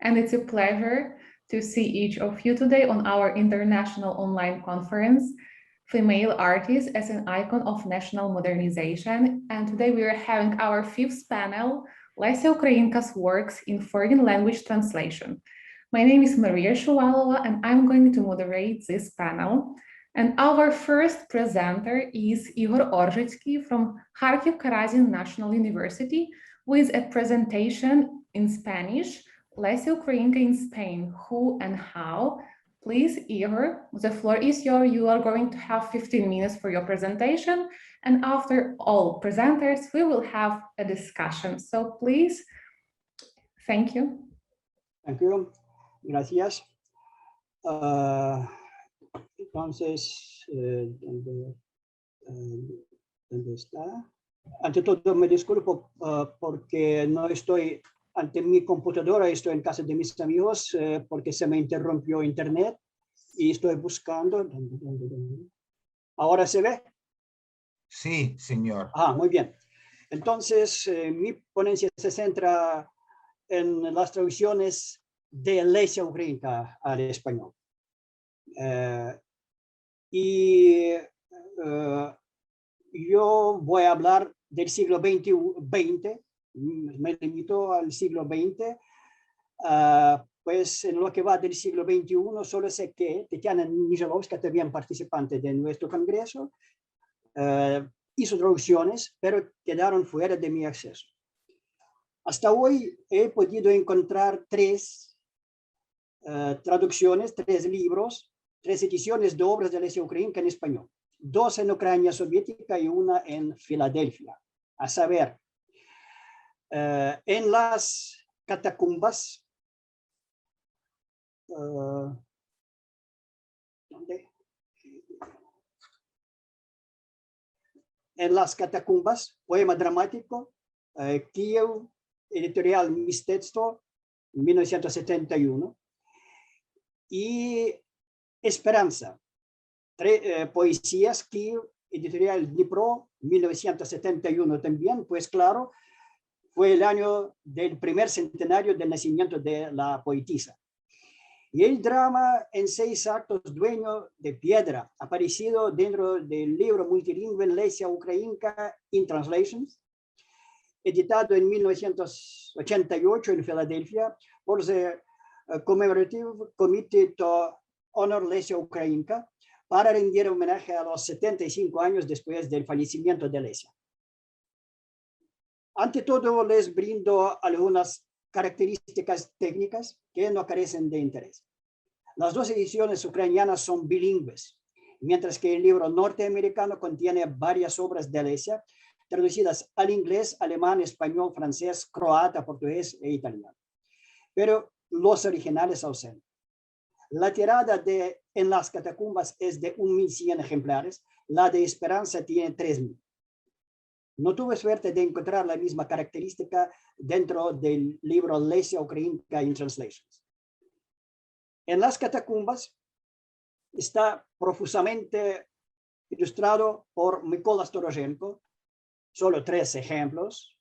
and it's a pleasure to see each of you today on our international online conference, Female Artists as an Icon of National Modernization. And today we are having our fifth panel, Lesia Ukrainka's works in foreign language translation. My name is María Shuvalova, and I'm going to moderate this panel. And our first presenter is Ígor Orzhitskiy from Karazin National University, with a presentation in Spanish, Lesia Ukrainka in Spain, Who and How. Please, Ígor, the floor is yours. You are going to have 15 minutes for your presentation. And after all presenters, we will have a discussion. So please, thank you. Thank you. Gracias. Entonces, ¿dónde está? Ante todo, me disculpo porque no estoy ante mi computadora, estoy en casa de mis amigos porque se me interrumpió internet y estoy buscando. ¿Ahora se ve? Sí, señor. Ah, muy bien. Entonces, mi ponencia se centra en las traducciones de Lesia Ukrainka al español. Yo voy a hablar del siglo XX, me limito al siglo XX, pues en lo que va del siglo XXI, solo sé que Tatiana Nijelovska, también participante de nuestro congreso, hizo traducciones, pero quedaron fuera de mi acceso. Hasta hoy he podido encontrar tres traducciones, tres libros, tres ediciones de obras de Lesia Ukrainka en español. Dos en Ucrania soviética y una en Filadelfia. A saber, en las catacumbas, ¿dónde? En las catacumbas, poema dramático, Kyiv, editorial Mistetstvo, 1971, y Esperanza, poesías, Kyiv, editorial Dnipro, 1971 también, pues claro, fue el año del primer centenario del nacimiento de la poetisa. Y el drama en 6 actos, Dueño de Piedra, aparecido dentro del libro multilingüe Lesia Ukrainka in Translations, editado en 1988 en Filadelfia por the Commemorative Committee to Honor Lesia Ukrainka, para rendir homenaje a los 75 años después del fallecimiento de Lesia. Ante todo, les brindo algunas características técnicas que no carecen de interés. Las dos ediciones ucranianas son bilingües, mientras que el libro norteamericano contiene varias obras de Lesia, traducidas al inglés, alemán, español, francés, croata, portugués e italiano. Pero los originales ausentes. La tirada de En las catacumbas es de 1.100 ejemplares, la de Esperanza tiene 3.000. No tuve suerte de encontrar la misma característica dentro del libro Lesia Ukrainka in Translations. En las catacumbas está profusamente ilustrado por Mykola Storozhenko, solo 3 ejemplos.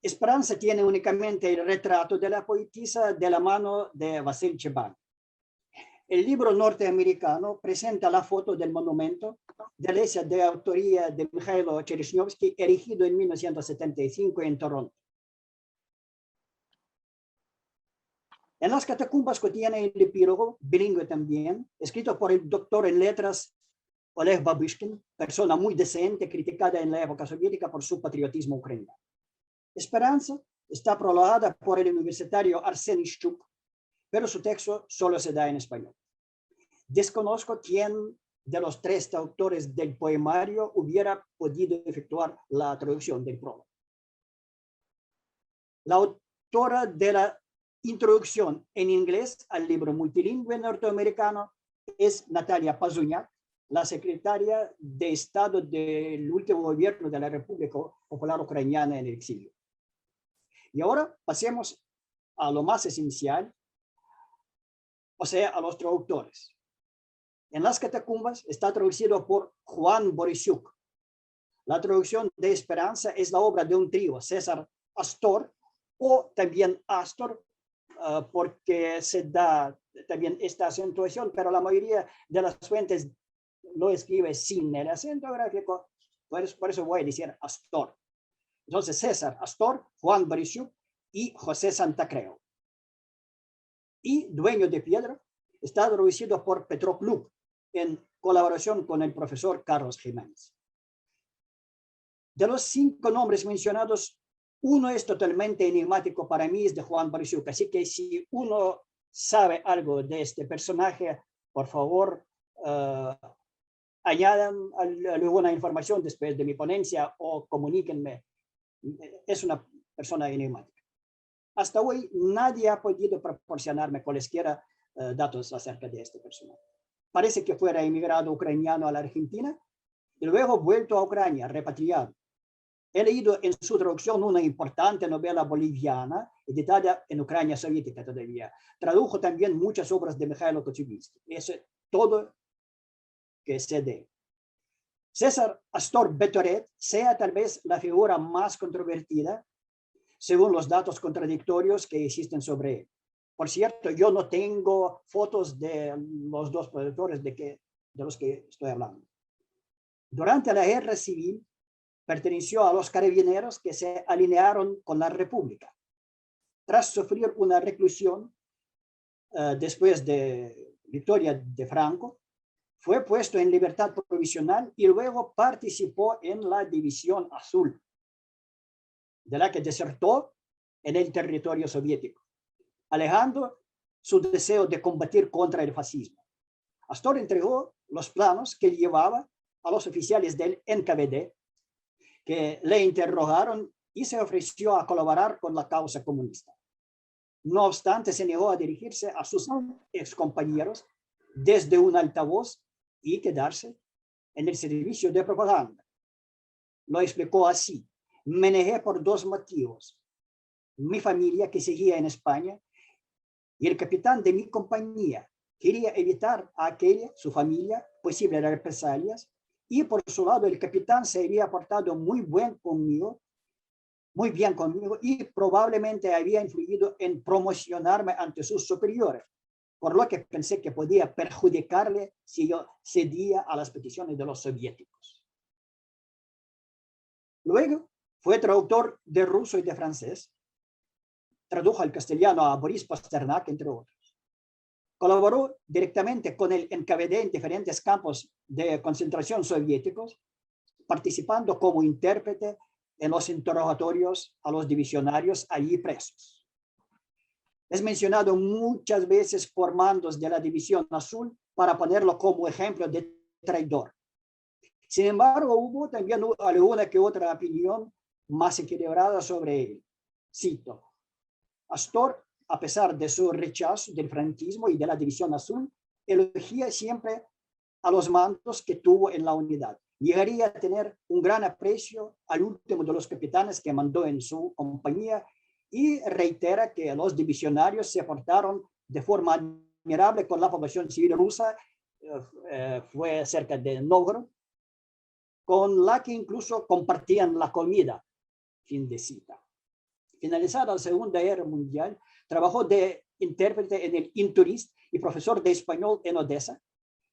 Esperanza tiene únicamente el retrato de la poetisa de la mano de Vasil Cheban. El libro norteamericano presenta la foto del monumento de Lesia de autoría de Mikhailo Chereshnyovsky, erigido en 1975 en Toronto. En las catacumbas contiene el epílogo, bilingüe también, escrito por el doctor en letras Oleg Babushkin, persona muy decente, criticada en la época soviética por su patriotismo ucraniano. Esperanza está prologada por el universitario Arseny Shchuk, pero su texto solo se da en español. Desconozco quién de los 3 autores del poemario hubiera podido efectuar la traducción del prólogo. La autora de la introducción en inglés al libro multilingüe norteamericano es Natalia Pazuniak, la secretaria de Estado del último gobierno de la República Popular Ucraniana en el exilio. Y ahora pasemos a lo más esencial, o sea, a los traductores. En las catacumbas está traducido por Juan Borisiuk. La traducción de Esperanza es la obra de un trío, César Astor, o también Astor, porque se da también esta acentuación, pero la mayoría de las fuentes lo escribe sin el acento gráfico, por eso voy a decir Astor. Entonces, César Astor, Juan Borisiuk y José Santacreu. Y Dueño de Piedra está traducido por Petroklub en colaboración con el profesor Carlos Jiménez. De los 5 nombres mencionados, uno es totalmente enigmático para mí, es de Juan Borisiuk. Así que si uno sabe algo de este personaje, por favor, añadan alguna información después de mi ponencia o comuníquenme. Es una persona enigmática. Hasta hoy nadie ha podido proporcionarme cualesquiera datos acerca de este personaje. Parece que fuera emigrado ucraniano a la Argentina y luego vuelto a Ucrania, repatriado. He leído en su traducción una importante novela boliviana, editada en Ucrania soviética todavía. Tradujo también muchas obras de Mikhailo Kochubinski. Eso es todo que sé de él. César Astor Betoret sea tal vez la figura más controvertida, según los datos contradictorios que existen sobre él. Por cierto, yo no tengo fotos de los 2 productores de los que estoy hablando. Durante la guerra civil, perteneció a los carabineros que se alinearon con la República. Tras sufrir una reclusión después de victoria de Franco, fue puesto en libertad provisional y luego participó en la División Azul, de la que desertó en el territorio soviético, alegando su deseo de combatir contra el fascismo. Astor entregó los planos que llevaba a los oficiales del NKVD, que le interrogaron y se ofreció a colaborar con la causa comunista. No obstante, se negó a dirigirse a sus excompañeros desde un altavoz y quedarse en el servicio de propaganda. Lo explicó así: me negué por 2 motivos. Mi familia, que seguía en España, y el capitán de mi compañía quería evitar a aquella, su familia, posibles represalias, y por su lado el capitán se había portado muy bien conmigo y probablemente había influido en promocionarme ante sus superiores, por lo que pensé que podía perjudicarle si yo cedía a las peticiones de los soviéticos. Luego fue traductor de ruso y de francés, tradujo al castellano a Boris Pasternak, entre otros. Colaboró directamente con el NKVD en diferentes campos de concentración soviéticos, participando como intérprete en los interrogatorios a los divisionarios allí presos. Es mencionado muchas veces por mandos de la División Azul para ponerlo como ejemplo de traidor. Sin embargo, hubo también alguna que otra opinión más equilibrada sobre él. Cito: Astor, a pesar de su rechazo del franquismo y de la División Azul, elogia siempre a los mandos que tuvo en la unidad. Llegaría a tener un gran aprecio al último de los capitanes que mandó en su compañía y reitera que los divisionarios se portaron de forma admirable con la población civil rusa, fue cerca de Novgorod, con la que incluso compartían la comida. Fin de cita. Finalizada la Segunda Guerra Mundial, trabajó de intérprete en el Inturist y profesor de español en Odessa,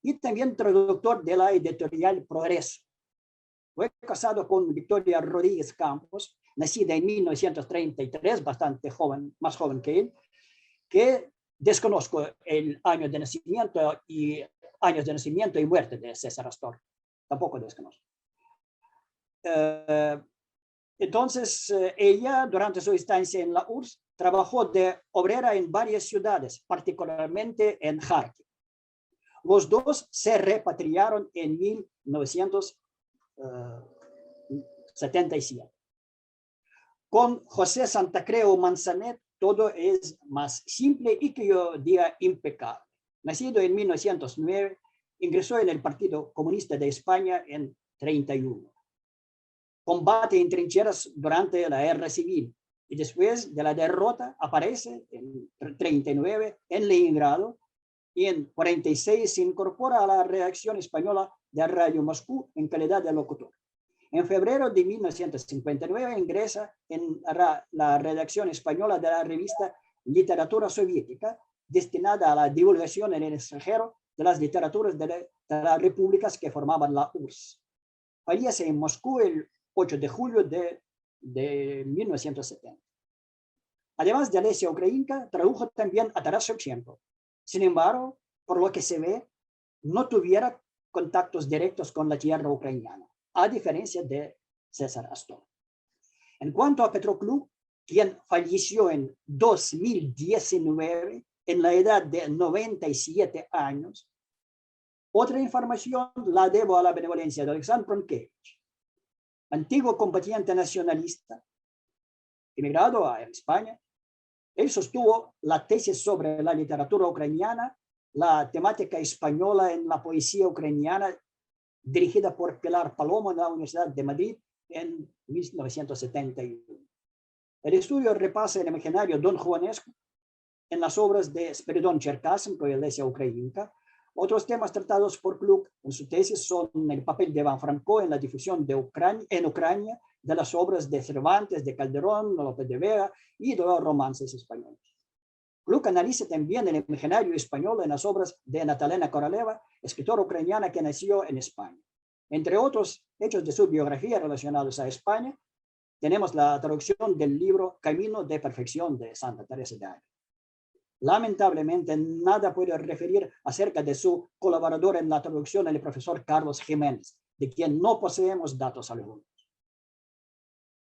y también traductor de la editorial Progreso. Fue casado con Victoria Rodríguez Campos, nacida en 1933, bastante joven, más joven que él, que desconozco el año de nacimiento y muerte de César Astor. Tampoco desconozco. Entonces, ella, durante su estancia en la URSS, trabajó de obrera en varias ciudades, particularmente en Kharkiv. Los dos se repatriaron en 1977. Con José Santacreu Manzanet, todo es más simple y que yo diga impecable. Nacido en 1909, ingresó en el Partido Comunista de España en 1931. Combate en trincheras durante la guerra civil y después de la derrota aparece en 1939 en Leningrado y en 1946 se incorpora a la redacción española de Radio Moscú en calidad de locutor. En febrero de 1959 ingresa en la redacción española de la revista Literatura Soviética, destinada a la divulgación en el extranjero de las literaturas de las repúblicas que formaban la URSS. Fallece en Moscú el 8 de julio de 1970. Además de Lesia Ukrainka, tradujo también a Taras Shevchenko. Sin embargo, por lo que se ve, no tuviera contactos directos con la tierra ucraniana, a diferencia de César Astor. En cuanto a Petroclub, quien falleció en 2019 en la edad de 97 años, otra información la debo a la benevolencia de Alexander Pronkevich, antiguo combatiente nacionalista, emigrado a España. Él sostuvo la tesis sobre la literatura ucraniana, la temática española en la poesía ucraniana, dirigida por Pilar Palomo en la Universidad de Madrid en 1971. El estudio repasa el imaginario don juanesco en las obras de Spiridon Cherkasenko y Lesia Ukrainka. Otros temas tratados por Klug en su tesis son el papel de Iván Franco en la difusión de Ucrania de las obras de Cervantes, de Calderón, López de Vega y de los romances españoles. Klug analiza también el imaginario español en las obras de Natalena Koroleva, escritora ucraniana que nació en España. Entre otros hechos de su biografía relacionados a España, tenemos la traducción del libro Camino de Perfección de Santa Teresa de Ávila. Lamentablemente, nada puede referir acerca de su colaborador en la traducción, el profesor Carlos Jiménez, de quien no poseemos datos algunos.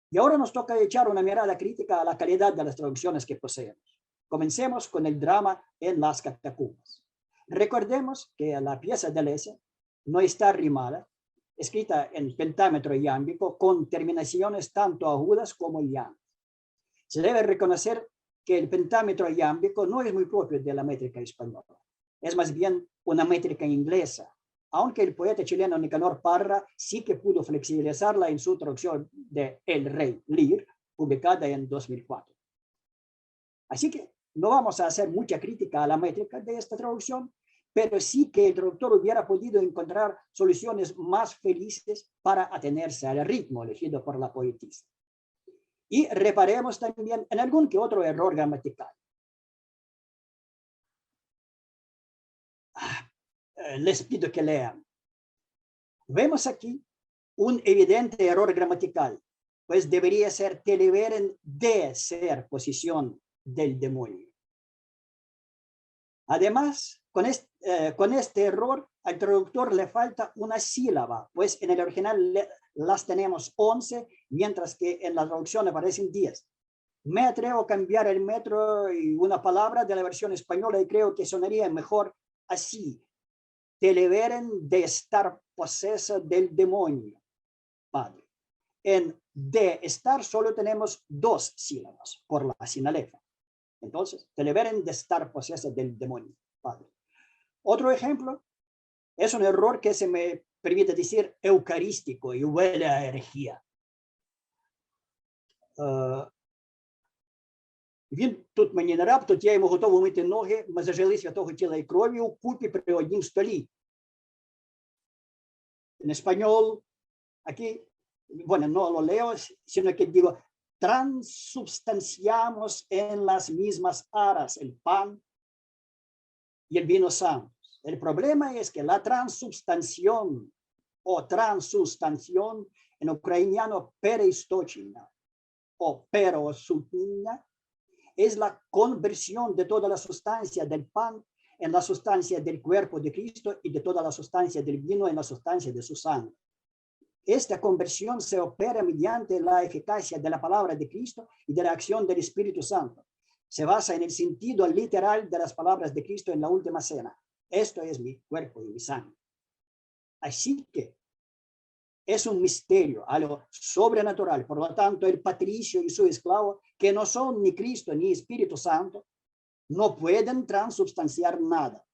Y ahora nos toca echar una mirada crítica a la calidad de las traducciones que poseemos. Comencemos con el drama en las catacumbas. Recordemos que la pieza de Lesia no está rimada, escrita en pentámetro iámbico con terminaciones tanto agudas como llanas. Se debe reconocer que el pentámetro iámbico no es muy propio de la métrica española. Es más bien una métrica inglesa, aunque el poeta chileno Nicanor Parra sí que pudo flexibilizarla en su traducción de El Rey Lear, publicada en 2004. Así que no vamos a hacer mucha crítica a la métrica de esta traducción, pero sí que el traductor hubiera podido encontrar soluciones más felices para atenerse al ritmo elegido por la poetisa. Y reparemos también en algún que otro error gramatical. Les pido que lean. Vemos aquí un evidente error gramatical, pues debería ser televeren de ser posición del demonio. Además, con este error, al traductor le falta una sílaba, pues en el original las tenemos 11, mientras que en la traducción aparecen 10. Me atrevo a cambiar el metro y una palabra de la versión española y creo que sonaría mejor así. Televeren de estar posesa del demonio, padre. En de estar solo tenemos 2 sílabas por la sinalefa. Entonces, televeren de estar posesa del demonio, padre. Otro ejemplo es un error que se me permite decir eucarístico y huele a herejía. Він тут мені не раптом, я йому готовий мити ноги, ми зажили святого тіла і крові у купі при однім столі. En español, aquí, bueno, no lo leo, sino que digo, transubstanciamos en las mismas aras el pan y el vino santo. El problema es que la transubstanciación o transustanción en ucraniano pereistochina o perosutnia es la conversión de toda la sustancia del pan en la sustancia del cuerpo de Cristo y de toda la sustancia del vino en la sustancia de su sangre. Esta conversión se opera mediante la eficacia de la palabra de Cristo y de la acción del Espíritu Santo. Se basa en el sentido literal de las palabras de Cristo en la última cena. Esto es mi cuerpo y mi sangre. Así que es un misterio, algo sobrenatural. Por lo tanto, el patricio y su esclavo, que no son ni Cristo ni Espíritu Santo, no pueden transubstanciar nada.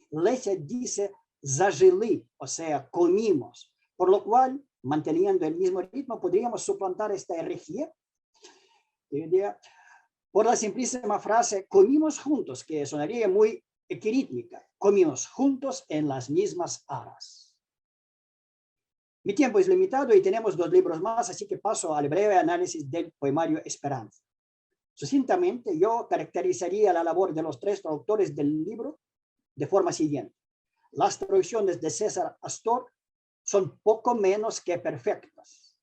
Lesia dice zajili, o sea, comimos, por lo cual, manteniendo el mismo ritmo, podríamos suplantar esta herejía por la simplísima frase comimos juntos, que sonaría muy equirítmica. Comimos juntos en las mismas aras. Mi tiempo es limitado y tenemos 2 libros más, así que paso al breve análisis del poemario Esperanza. Sucintamente, yo caracterizaría la labor de los 3 traductores del libro de forma siguiente. Las traducciones de César Astor son poco menos que perfectas.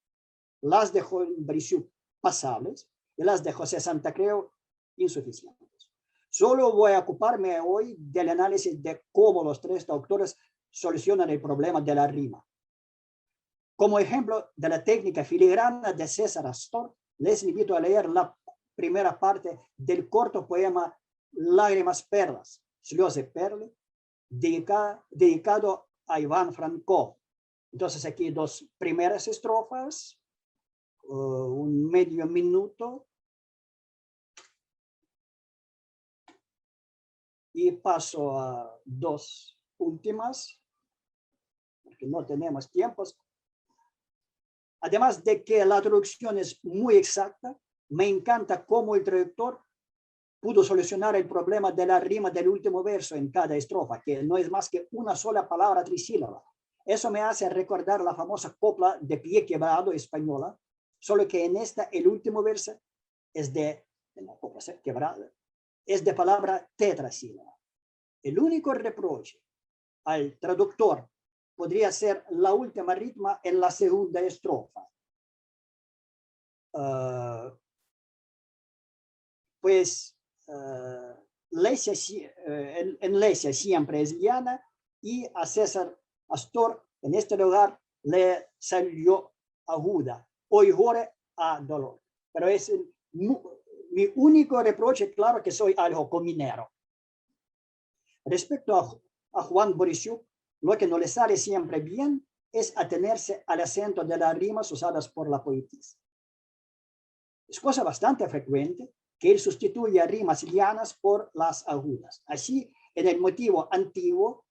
Las de Borisiuk pasables y las de José Santacreu insuficientes. Solo voy a ocuparme hoy del análisis de cómo los 3 traductores solucionan el problema de la rima. Como ejemplo de la técnica filigrana de César Astor, les invito a leer la primera parte del corto poema Lágrimas Perlas, Сльози Perle, dedicado a Iván Franco. Entonces aquí 2 primeras estrofas, un medio minuto, y paso a 2 últimas, porque no tenemos tiempos. Además de que la traducción es muy exacta, me encanta cómo el traductor pudo solucionar el problema de la rima del último verso en cada estrofa, que no es más que una sola palabra trisílaba. Eso me hace recordar la famosa copla de Pie Quebrado española, solo que en esta el último verso es de palabra tetrasílaba. El único reproche al traductor podría ser la última rima en la segunda estrofa. En Lesia siempre es llana y a César Astor en este lugar le salió aguda, oigore a dolor. Pero es mi único reproche, claro, que soy algo cominero. Respecto a Juan Borisiuk, lo que no le sale siempre bien es atenerse al acento de las rimas usadas por la poetisa. Es cosa bastante frecuente que él sustituya rimas llanas por las agudas. Así, en el motivo antiguo,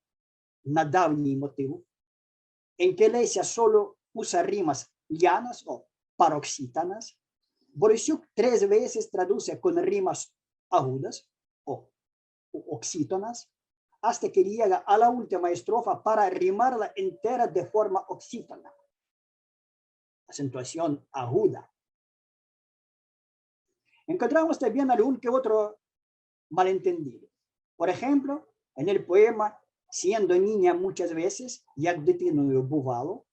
Nadavni motivo, en que Lesia solo usa rimas llanas o paroxítanas, Borisiuk 3 veces traduce con rimas agudas o oxítonas, hasta que llega a la última estrofa para rimarla entera de forma oxítona. Acentuación aguda. Encontramos también algún que otro malentendido. Por ejemplo, en el poema Siendo niña muchas veces, як дитиною бувало,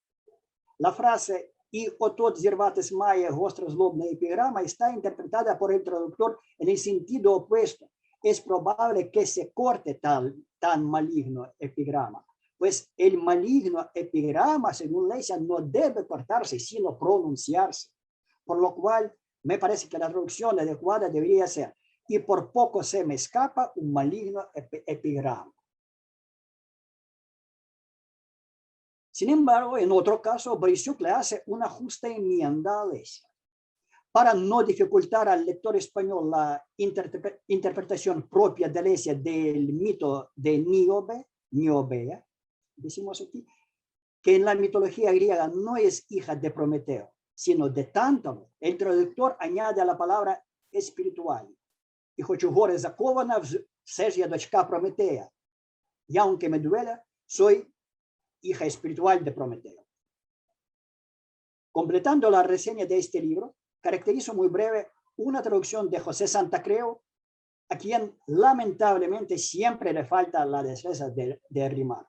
la frase «Y otot zirvates maya gostra zlobna epigrama» está interpretada por el traductor en el sentido opuesto. Es probable que se corte tan maligno epigrama, pues el maligno epigrama, según Lesia, no debe cortarse, sino pronunciarse. Por lo cual, me parece que la traducción adecuada debería ser «Y por poco se me escapa un maligno epigrama». Sin embargo, en otro caso, Borisiuk le hace una justa enmienda a Lesia. Para no dificultar al lector español la interpretación propia de Lesia del mito de Niobea, decimos aquí, que en la mitología griega no es hija de Prometeo, sino de Tántalo, el traductor añade a la palabra espiritual. Y хочу горе закована, все ж я дочка Прометея. Y aunque me duela, soy hija espiritual de Prometeo. Completando la reseña de este libro, caracterizo muy breve una traducción de José Santacreu, a quien lamentablemente siempre le falta la destreza de rimar.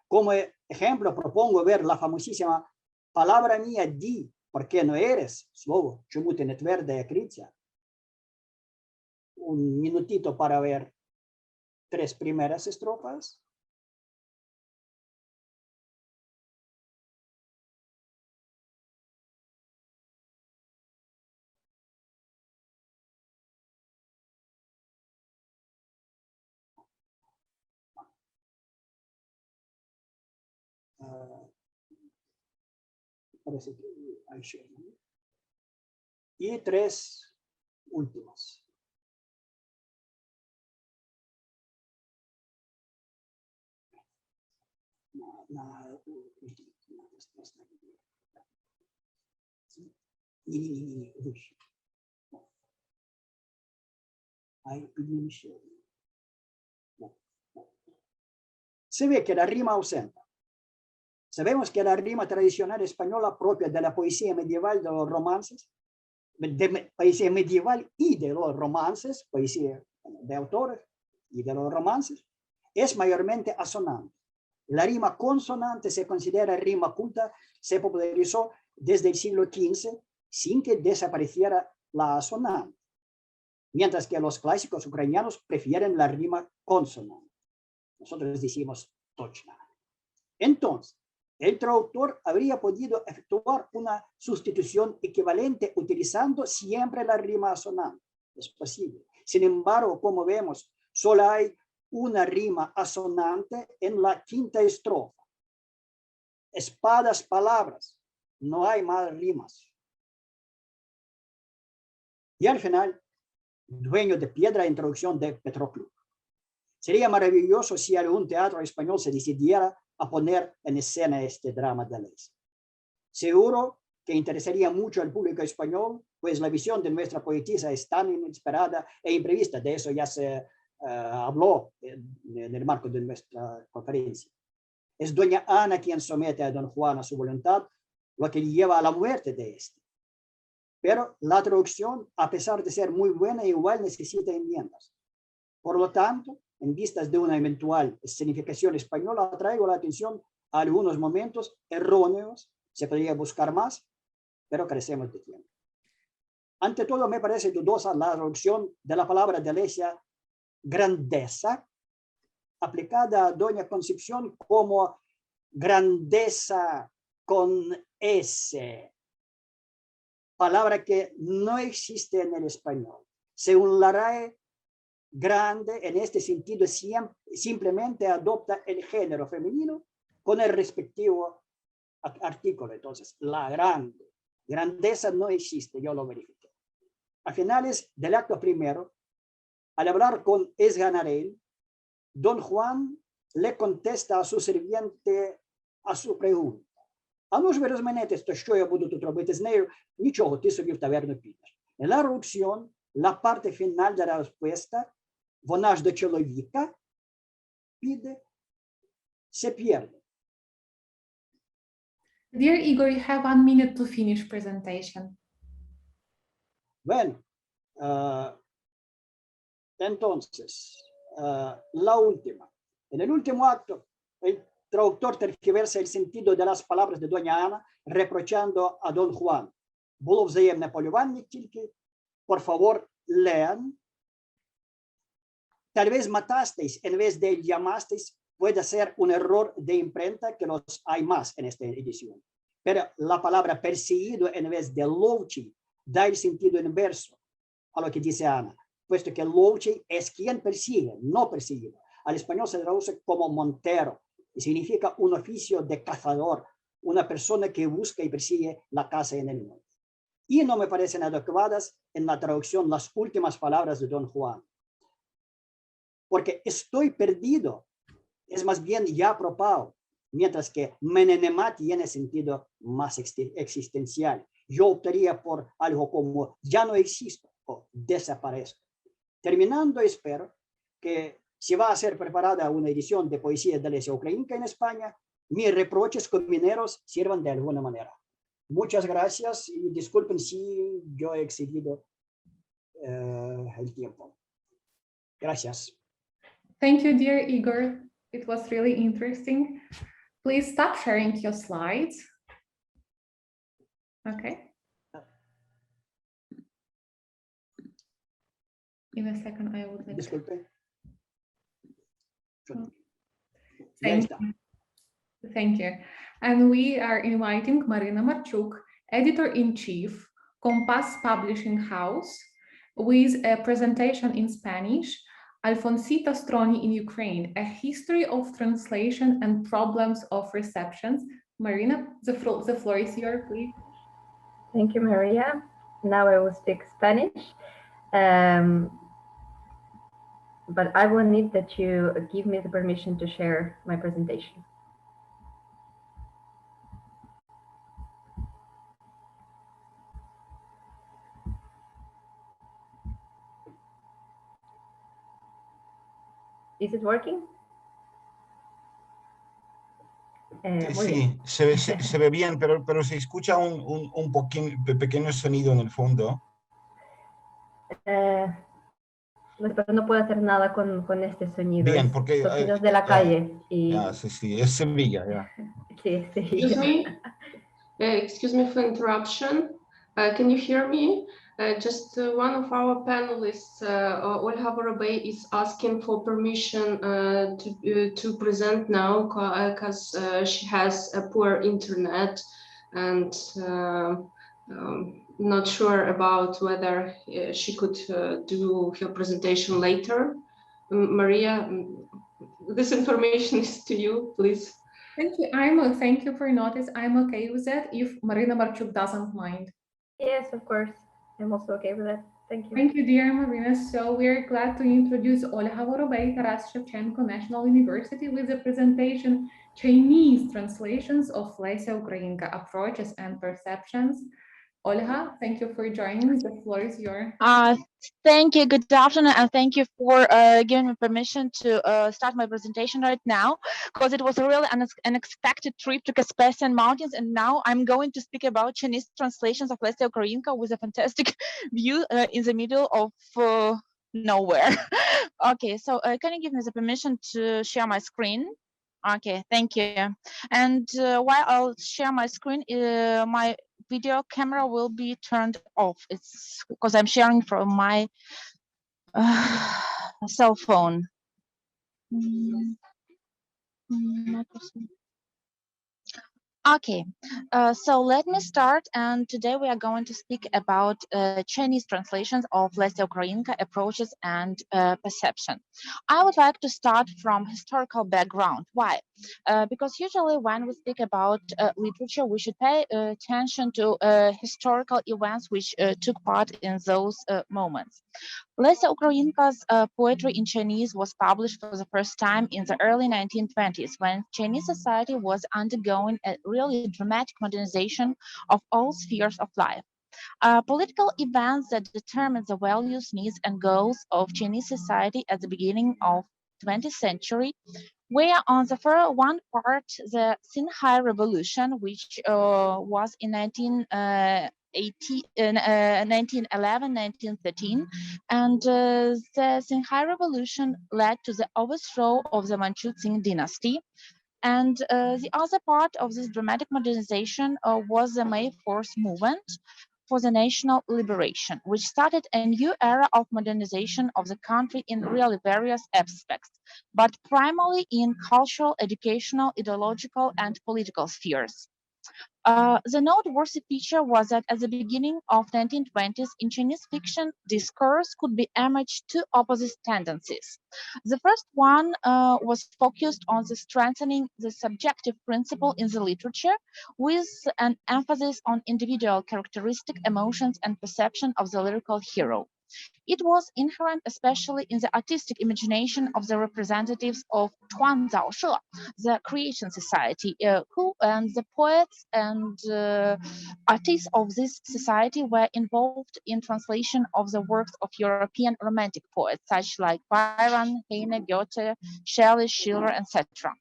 Como ejemplo, propongo ver la famosísima palabra mía di, ¿por qué no eres? Slovo, чому ти не тверде криця. Un minutito para ver 3 primeras estrofas. Parece que hay y 3 últimas. Se ve que la rima ausenta. Sabemos que la rima tradicional española propia de la poesía medieval, de los romances, de poesía medieval y de los romances, poesía de autores y de los romances, es mayormente asonante. La rima consonante se considera rima culta, se popularizó desde el siglo XV sin que desapareciera la asonante, mientras que los clásicos ucranianos prefieren la rima consonante. Nosotros decimos tochna. Entonces, el traductor habría podido efectuar una sustitución equivalente utilizando siempre la rima asonante. Es posible. Sin embargo, como vemos, solo hay una rima asonante en la quinta estrofa. Espadas, palabras. No hay más rimas. Y al final, dueño de piedra, introducción de Petroclo. Sería maravilloso si algún teatro español se decidiera a poner en escena este drama de Lesia. Seguro que interesaría mucho al público español, pues la visión de nuestra poetisa es tan inesperada e imprevista. De eso ya se habló en el marco de nuestra conferencia. Es doña Ana quien somete a don Juan a su voluntad, lo que lleva a la muerte de este. Pero la traducción, a pesar de ser muy buena, igual necesita enmiendas. Por lo tanto, en vistas de una eventual escenificación española, traigo la atención a algunos momentos erróneos. Se podría buscar más, pero carecemos de tiempo. Ante todo, me parece dudosa la traducción de la palabra de Lesia grandeza, aplicada a doña Concepción como grandeza con S, palabra que no existe en el español. Según la RAE, grande en este sentido simplemente adopta el género femenino con el respectivo artículo. Entonces, la grande, grandeza no existe, yo lo verifiqué. A finales del acto primero, al hablar con Esganarel, don Juan le contesta a su sirviente a su pregunta. А ну ж ви розминетесь, то що я буду тут робити з нею? Нічого, ти собі в таверну підеш. En la traducción, la parte final de la respuesta, вона ж до чоловіка піде, se pierde. Dear Igor, you have 1 minute to finish presentation. Bueno, entonces, la última. En el último acto, el traductor tergiversa el sentido de las palabras de doña Ana, reprochando a don Juan. Було взаємне полювання тільки, por favor, lean. Tal vez matasteis en vez de llamasteis, puede ser un error de imprenta, que los hay más en esta edición. Pero la palabra perseguido en vez de louchi da el sentido inverso a lo que dice Ana, puesto que louchi es quien persigue, no perseguido. Al español se traduce como montero y significa un oficio de cazador, una persona que busca y persigue la caza en el monte. Y no me parecen adecuadas en la traducción las últimas palabras de don Juan. Porque estoy perdido, es más bien ya propao, mientras que menenema tiene sentido más existencial. Yo optaría por algo como ya no existo o desaparezco. Terminando, espero que si va a ser preparada una edición de poesía de Lesia Ukrainka en España, mis reproches con mineros sirvan de alguna manera. Muchas gracias y disculpen si yo he excedido el tiempo. Gracias. Thank you, dear Igor. It was really interesting. Please stop sharing your slides. Okay. In a second, I would like Disculpe. Thank you. Thank you. And we are inviting Maryna Marchuk, editor-in-chief, Compás Publishing House, with a presentation in Spanish, Alfonsina Storni in Ukraine, a history of translation and problems of receptions. Maryna, the floor is yours, please. Thank you, Maria. Now I will speak Spanish. But I will need that you give me the permission to share my presentation. Is it working? Muy bien. Sí, se ve bien, pero se escucha un pequeño sonido en el fondo. Pero no puedo hacer nada con este sonido. Bien, Es porque sonidos de la calle. Y sí, es Sevilla, ya. sí, es Excuse Sevilla. me, excuse me for interruption. Can you hear me? Just one of our panelists, Olha Vorobei, is asking for permission to present now because she has a poor internet and not sure about whether she could do her presentation later. Maria, this information is to you, please. Thank you. Thank you for notice. I'm okay with that if Maryna Marchuk doesn't mind. Yes, of course. I'm also okay with that. Thank you. Thank you, dear Maryna. So we're glad to introduce Olha Vorobei, Shevchenko National University, with the presentation Chinese translations of Lesia Ukrainka, Approaches and Perceptions. Olha, thank you for joining. The floor is yours. Thank you. Good afternoon, and thank you for giving me permission to start my presentation right now, because it was a really unexpected trip to Caspian Mountains, and now I'm going to speak about Chinese translations of Lesia Ukrainka with a fantastic view in the middle of nowhere. Okay, so can you give me the permission to share my screen? Okay, thank you. And while I'll share my screen, my video camera will be turned off. It's because I'm sharing from my cell phone. Okay, so let me start, and today we are going to speak about Chinese translations of Lesia Ukrainka, Approaches and Perception. I would like to start from historical background. Why? Because usually when we speak about literature, we should pay attention to historical events which took part in those moments. Lesia Ukrainka's poetry in Chinese was published for the first time in the early 1920s, when Chinese society was undergoing a really dramatic modernization of all spheres of life. Political events that determined the values, needs, and goals of Chinese society at the beginning of 20th century were on the one part the Xinhai Revolution, which was in 1911, 1913, and the Xinhai Revolution led to the overthrow of the Manchu Qing dynasty. And the other part of this dramatic modernization was the May 4th movement for the national liberation, which started a new era of modernization of the country in really various aspects, but primarily in cultural, educational, ideological, and political spheres. The noteworthy feature was that at the beginning of 1920s, in Chinese fiction, discourse could be imaged two opposite tendencies. The first one was focused on the strengthening the subjective principle in the literature, with an emphasis on individual characteristic, emotions, and perception of the lyrical hero. It was inherent especially in the artistic imagination of the representatives of Tuanzao She, the Creation Society, who and the poets and artists of this society were involved in translation of the works of European Romantic poets, such like Byron, Heine, Goethe, Shelley, Schiller, etc.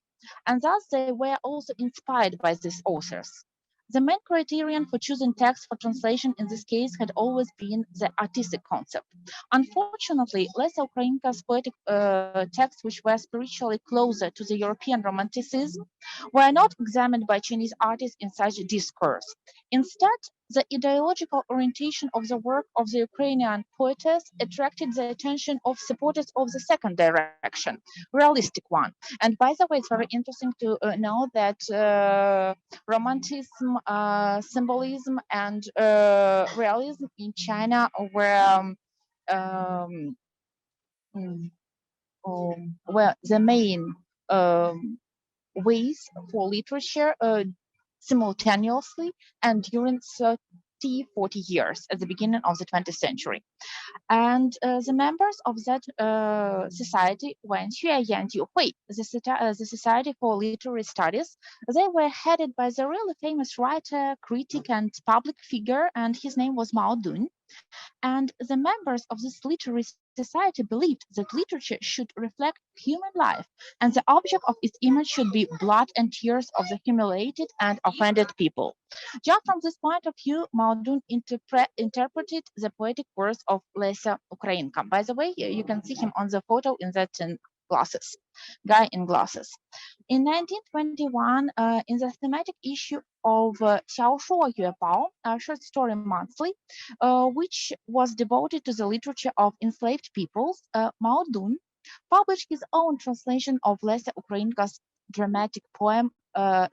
And thus they were also inspired by these authors. The main criterion for choosing text for translation in this case had always been the artistic concept. Unfortunately, Lesia Ukrainka's poetic texts, which were spiritually closer to the European Romanticism, were not examined by Chinese artists in such discourse. Instead, the ideological orientation of the work of the Ukrainian poetess attracted the attention of supporters of the second direction, realistic one. And by the way, it's very interesting to know that Romanticism, symbolism, and realism in China were the main ways for literature simultaneously and during 30-40 years at the beginning of the 20th century. And the members of that society were the Society for Literary Studies. They were headed by the really famous writer, critic, and public figure, and his name was Mao Dun. And the members of this literary society believed that literature should reflect human life, and the object of its image should be blood and tears of the humiliated and offended people. Just from this point of view, Mauldin interpreted the poetic verse of Lesia Ukrainka. By the way, you can see him on the photo in that glasses, guy in glasses. In 1921, in the thematic issue of Xiao Shuo Yue Bao, a short story monthly, which was devoted to the literature of enslaved peoples, Mauldin published his own translation of Lesia Ukrainka's dramatic poem,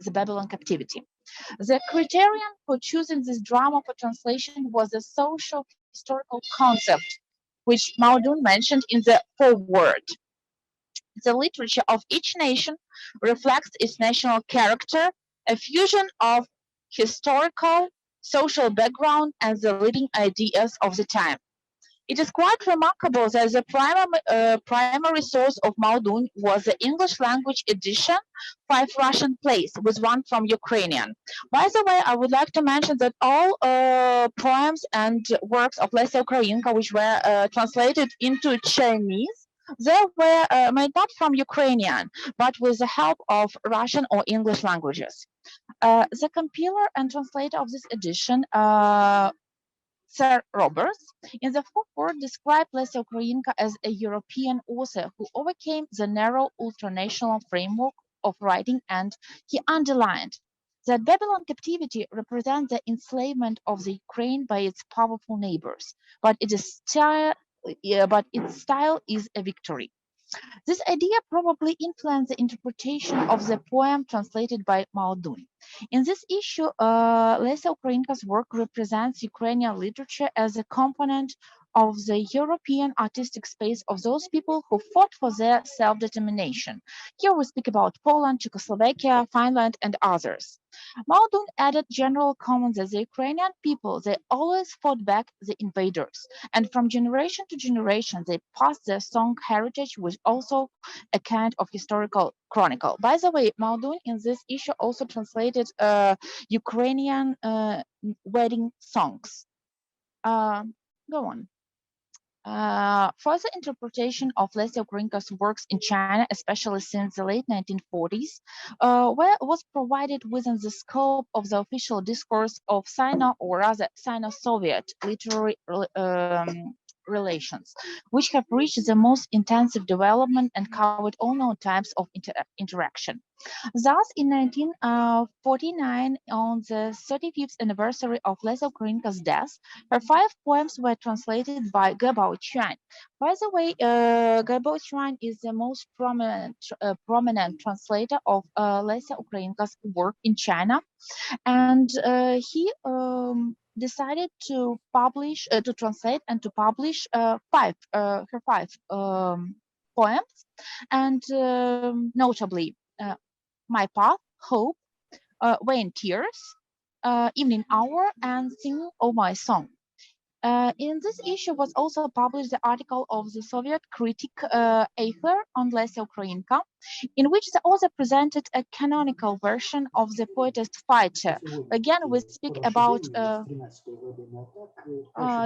The Babylon Captivity. The criterion for choosing this drama for translation was a social historical concept, which Mauldin mentioned in the foreword. The literature of each nation reflects its national character, a fusion of historical, social background, and the leading ideas of the time. It is quite remarkable that the primary source of Mauldin was the English language edition, 5 Russian plays, with 1 from Ukrainian. By the way, I would like to mention that all poems and works of Lesia Ukrainka, which were translated into Chinese, they were made not from Ukrainian, but with the help of Russian or English languages. The compiler and translator of this edition, Sir Roberts, in the foreword described Lesia Ukrainka as a European author who overcame the narrow ultranational framework of writing, and he underlined that Babylon captivity represents the enslavement of the Ukraine by its powerful neighbors, but its style is a victory. This idea probably influenced the interpretation of the poem translated by Mauldin. In this issue, Lesia Ukrainka's work represents Ukrainian literature as a component of the European artistic space of those people who fought for their self-determination. Here we speak about Poland, Czechoslovakia, Finland, and others. Mauldin added general comments that the Ukrainian people, they always fought back the invaders, and from generation to generation, they passed their song heritage with also a kind of historical chronicle. By the way, Mauldin in this issue also translated Ukrainian wedding songs. Go on. Further interpretation of Lesia Ukrainka's works in China, especially since the late 1940s, was provided within the scope of the official discourse of Sino, or rather Sino-Soviet literary relations, which have reached the most intensive development and covered all known types of interaction. Thus, in 1949, on the 35th anniversary of Lesia Ukrainka's death, her 5 poems were translated by Gebao Chuan. By the way, Gebao Chuan is the most prominent translator of Lesia Ukrainka's work in China, and he decided to publish, to translate and to publish her 5 poems, and notably My Path, Hope, Vain Tears, Evening Hour, and Sing Oh My Song. In this issue was also published the article of the Soviet critic Eichler on Lesia Ukrainka, in which the author presented a canonical version of the poetess Fighter. Again, we speak about.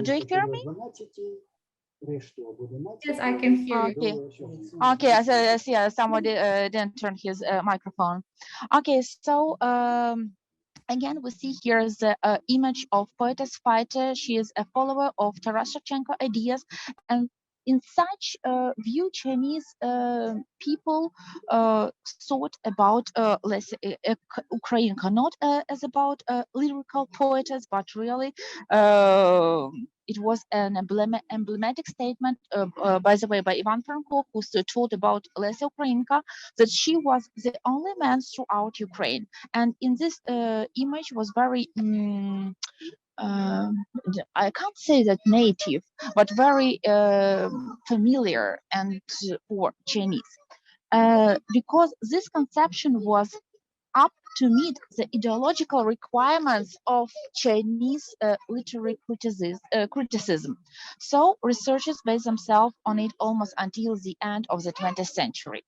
Do you hear me? Yes, I can hear you. Okay, I see somebody didn't turn his microphone. Okay, so again, we see here the image of poetess Fighter. She is a follower of Taras Shevchenko ideas, and in such view, Chinese people thought about Lesia Ukrainka not as about lyrical poetess, but really it was an emblematic statement, by the way, by Ivan Frankov, who taught about Lesia Ukrainka, that she was the only man throughout Ukraine. And in this image was very, I can't say that native, but very familiar and for Chinese. Because this conception was up to meet the ideological requirements of Chinese literary criticism. So researchers based themselves on it almost until the end of the 20th century.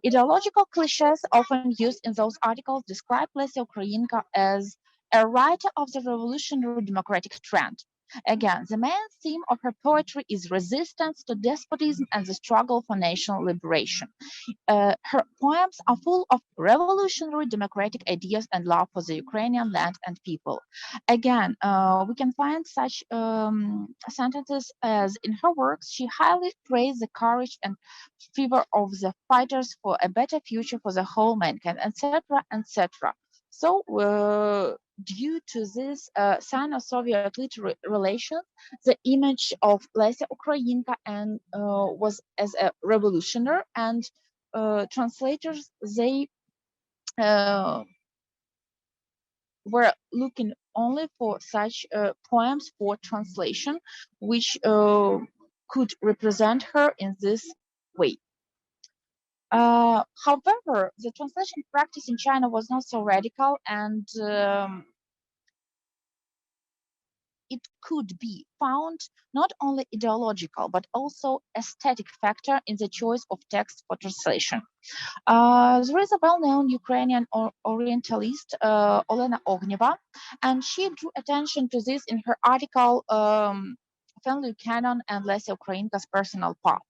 Ideological cliches often used in those articles describe Lesia Ukrainka as a writer of the revolutionary democratic trend. Again, the main theme of her poetry is resistance to despotism and the struggle for national liberation. Her poems are full of revolutionary democratic ideas and love for the Ukrainian land and people. Again, we can find such sentences as in her works, she highly praised the courage and fervor of the fighters for a better future for the whole mankind, etc., etc. So, due to this Sino-Soviet literary relation, the image of Lesia Ukrainka and was as a revolutionary, and translators, they were looking only for such poems for translation, which could represent her in this way. However, the translation practice in China was not so radical, and it could be found not only ideological but also aesthetic factor in the choice of text for translation. There is a well-known Ukrainian Orientalist, Olha Ognieva, and she drew attention to this in her article, Family Canon and Lesia Ukrainka's Personal Path.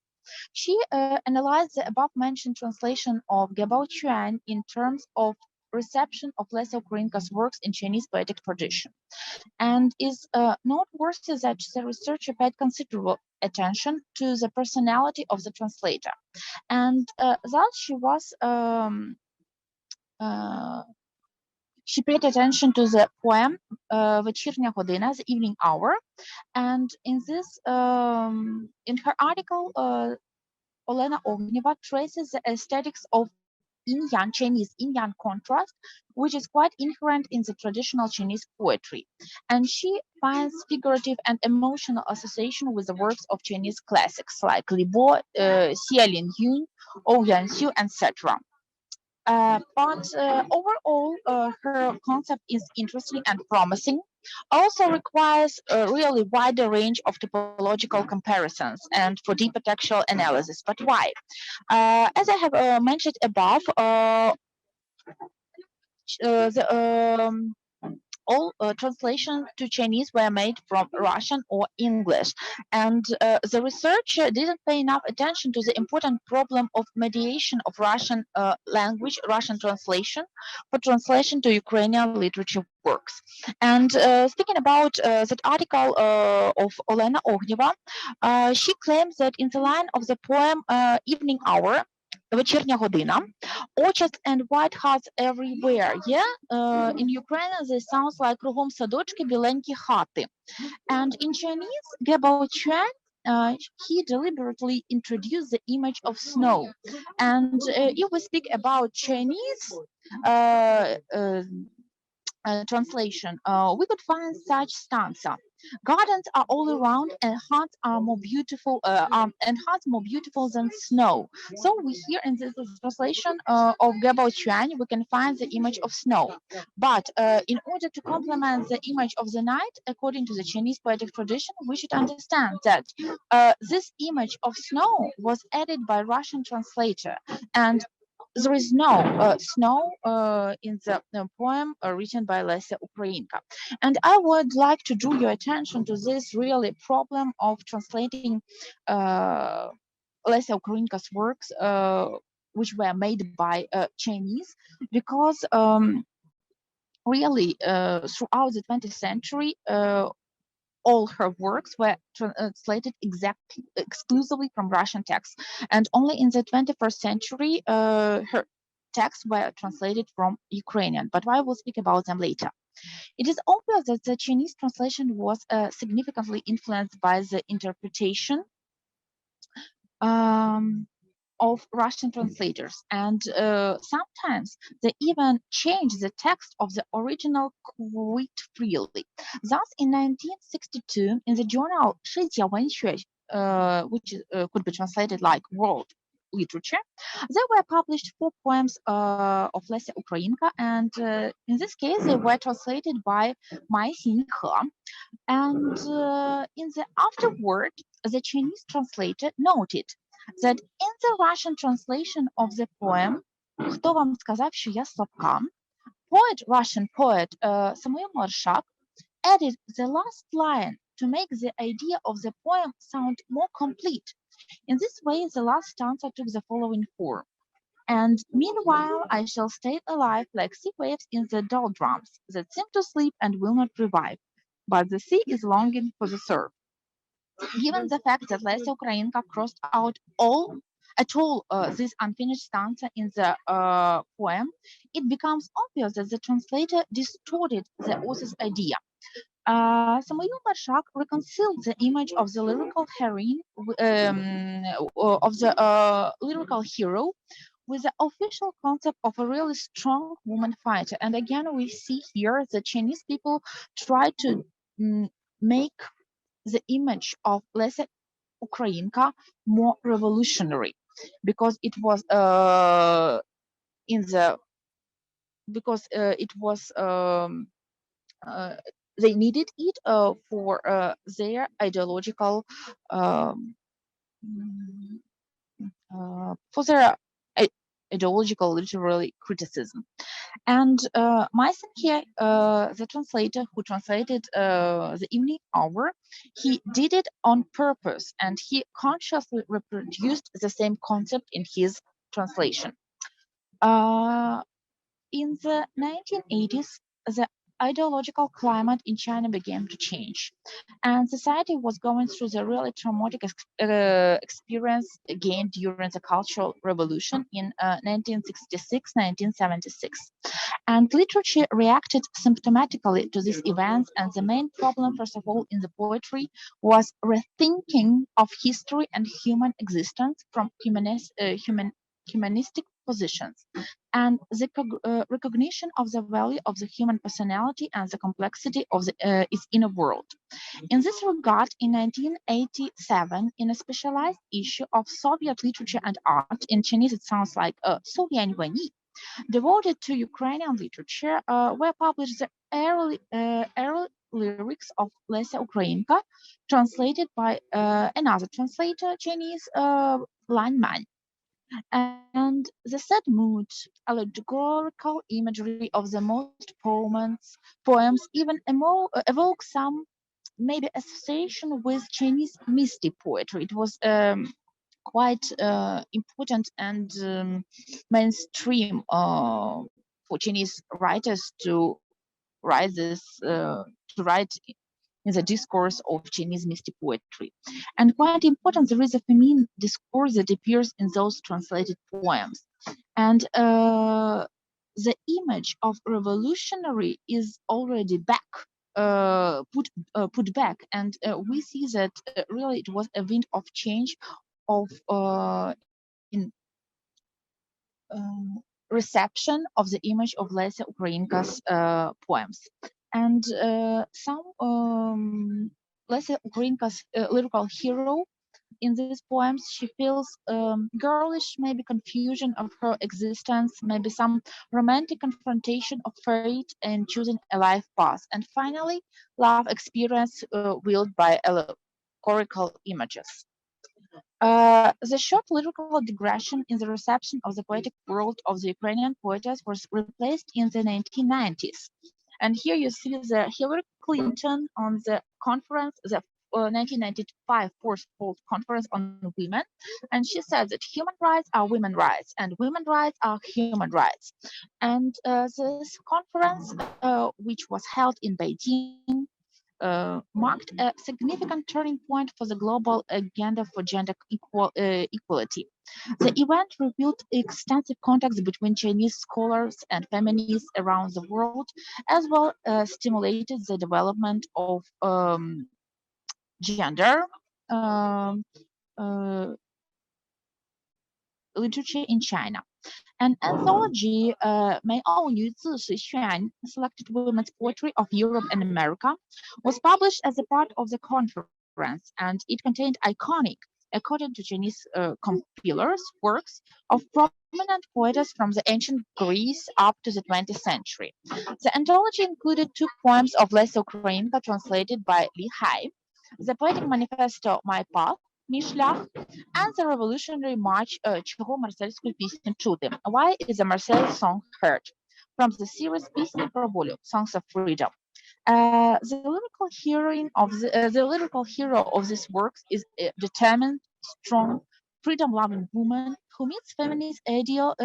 She analyzed the above-mentioned translation of Gebao Chuan in terms of reception of Lesia Ukrainka's works in Chinese poetic tradition, and is noteworthy that the researcher paid considerable attention to the personality of the translator, and thus she paid attention to the poem Вечірня година, the evening hour, and in this in her article Olha Ognieva traces the aesthetics of yin-yang, Chinese yin-yang contrast, which is quite inherent in the traditional Chinese poetry. And she finds figurative and emotional association with the works of Chinese classics like Li Bo, Xie Lin Yun, Ou Yuanxiu, etc. But overall, her concept is interesting and promising. Also requires a really wider range of typological comparisons and for deeper textual analysis. But why? As I have mentioned above, all translations to Chinese were made from Russian or English, and the researcher didn't pay enough attention to the important problem of mediation of Russian language, Russian translation, for translation to Ukrainian literature works. And speaking about that article of Olha Ognieva, she claims that in the line of the poem Evening Hour, Вечірня година, orchards and white hearts everywhere. Yeah, in Ukrainian this sounds like кругом садочки, біленькі хати. And in Chinese, Gebao Chuan, he deliberately introduced the image of snow. And if we speak about Chinese translation, we could find such stanza. Gardens are all around, and hearts are more beautiful, than snow. So we here in this translation of Gebao Chuan, we can find the image of snow. But in order to complement the image of the night, according to the Chinese poetic tradition, we should understand that this image of snow was added by Russian translator, and there is no snow in the poem written by Lesia Ukrainka. And I would like to draw your attention to this really problem of translating Lesia Ukrainka's works, which were made by Chinese, because really throughout the 20th century, all her works were translated exclusively from Russian texts, and only in the 21st century her texts were translated from Ukrainian, but I will speak about them later. It is obvious that the Chinese translation was significantly influenced by the interpretation of Russian translators, and sometimes they even changed the text of the original quite freely. Thus, in 1962, in the journal 世界文学, which could be translated like World Literature, there were published 4 poems of Lesia Ukrainka, and in this case, they were translated by Mai Xinhe. And in the afterword, the Chinese translator noted that in the Russian translation of the poem «Хто вам сказав, що я слабка», Russian poet Maryna Marchuk added the last line to make the idea of the poem sound more complete. In this way, the last stanza took the following form. And meanwhile, I shall stay alive like sea waves in the doldrums that seem to sleep and will not revive. But the sea is longing for the surf. Given the fact that Lesia Ukrainka crossed out all this unfinished stanza in the poem, it becomes obvious that the translator distorted the author's idea. Maryna Marchuk reconciled the image of the lyrical heroine, of the lyrical hero, with the official concept of a really strong woman fighter. And again, we see here the Chinese people try to make the image of Lesia Ukrainka more revolutionary, because it was they needed it for their ideological ideological literary criticism. And Meissen here, the translator who translated the evening hour, he did it on purpose, and he consciously reproduced the same concept in his translation. In the 1980s, the ideological climate in China began to change, and society was going through the really traumatic experience gained during the Cultural Revolution in 1966-1976. And literature reacted symptomatically to these events, and the main problem, first of all, in the poetry was rethinking of history and human existence from humanistic positions, and the recognition of the value of the human personality and the complexity of its inner world. In this regard, in 1987, in a specialized issue of Soviet literature and art, in Chinese it sounds like Soviet Veni, devoted to Ukrainian literature, were published the early lyrics of Lesia Ukrainka, translated by another translator, Chinese Lan Man. And the sad mood, allegorical imagery of the most poems even evoke some maybe association with Chinese mystic poetry. It was quite important and mainstream for Chinese writers to write in the discourse of Chinese mystic poetry. And quite important, there is a feminine discourse that appears in those translated poems. And the image of revolutionary is already back, put back. And we see that really it was a wind of change of in reception of the image of Lesia Ukrainka's poems. And some Lesia Ukrainka's lyrical hero in these poems, she feels girlish, maybe confusion of her existence, maybe some romantic confrontation of fate and choosing a life path. And finally, love experience willed by allegorical images. The short lyrical digression in the reception of the poetic world of the Ukrainian poetess was replaced in the 1990s. And here you see the Hillary Clinton on the conference, the 1995 Fourth Conference on Women. And she said that human rights are women's rights and women's rights are human rights. And this conference, which was held in Beijing, marked a significant turning point for the global agenda for gender equality. The event revealed extensive contacts between Chinese scholars and feminists around the world, as well as stimulated the development of gender literature in China. An anthology, 梅奥女自随选 Selected Women's Poetry of Europe and America, was published as a part of the conference, and it contained iconic, according to Chinese compilers, works of prominent poets from the ancient Greece up to the 20th century. The anthology included 2 poems of Lesia Ukrainka translated by Li Hai, the poetic manifesto My Path, Мишлях, and the revolutionary march Чего марсельскую песню чуды? Why is a Marcel song heard? From the series Песни про волю, Songs of Freedom. The lyrical hero of this work is a determined, strong, freedom-loving woman who meets feminist ideas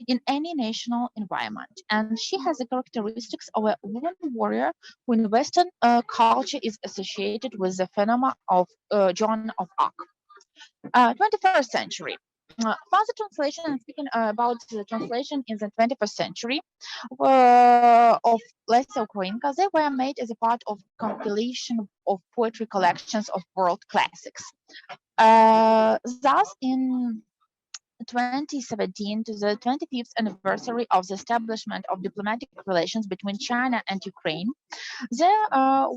in any national environment, and she has the characteristics of a woman warrior who in Western culture is associated with the phenomenon of Joan of Arc. 21st century. Further translation, and speaking about the translation in the 21st century of Lesia Ukrainka, they were made as a part of compilation of poetry collections of world classics. Thus, in 2017, to the 25th anniversary of the establishment of diplomatic relations between China and Ukraine, there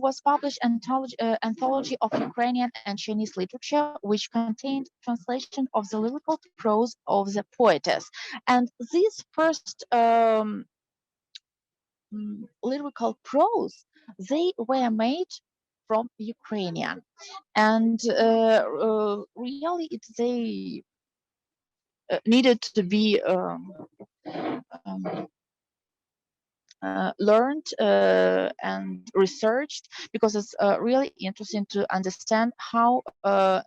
was published anthology of Ukrainian and Chinese literature, which contained translation of the lyrical prose of the poetess. And these first lyrical prose, they were made from Ukrainian, and really they needed to be learned and researched, because it's really interesting to understand how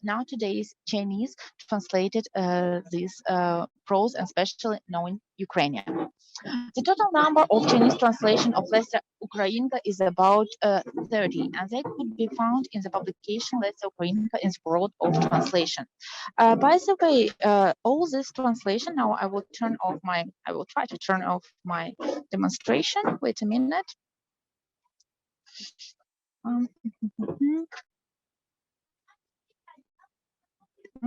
nowadays Chinese translated this prose, and especially knowing Ukrainian. The total number of Chinese translation of Lesia Ukrainka is about 30, and they could be found in the publication Lesia Ukrainka in the World of Translation. By the way, all this translation, now I will try to turn off my demonstration. Wait a minute.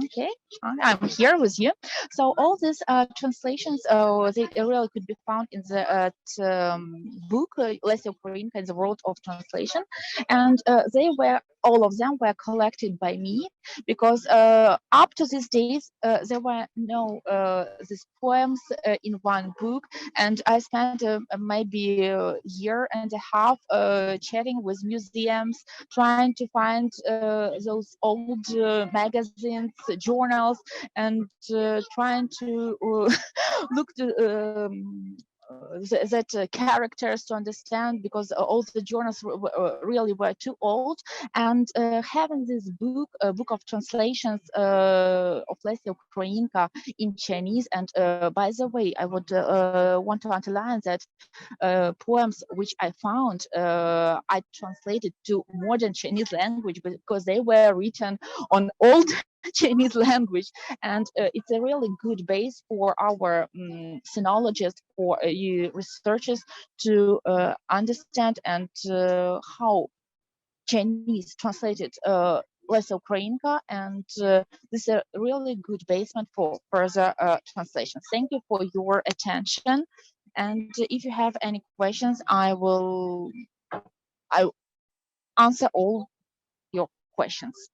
Okay, I'm here with you. So all these translations, they really could be found in the book Lesia Ukrainka in the World of Translation, and all of them were collected by me, because up to these days there were no these poems in one book, and I spent maybe a year and a half chatting with museums, trying to find those old magazines, journals, and trying to look to that characters to understand, because all the journals really were too old, and having this book of translations of Lesia Ukrainka in Chinese. And by the way, I would want to underline that poems which I found I translated to modern Chinese language, because they were written on old Chinese language, and it's a really good base for our sinologists, for researchers to understand and how Chinese translated Lesia Ukrainka, and this is a really good basement for further translation. Thank you for your attention, and if you have any questions, I will answer all your questions.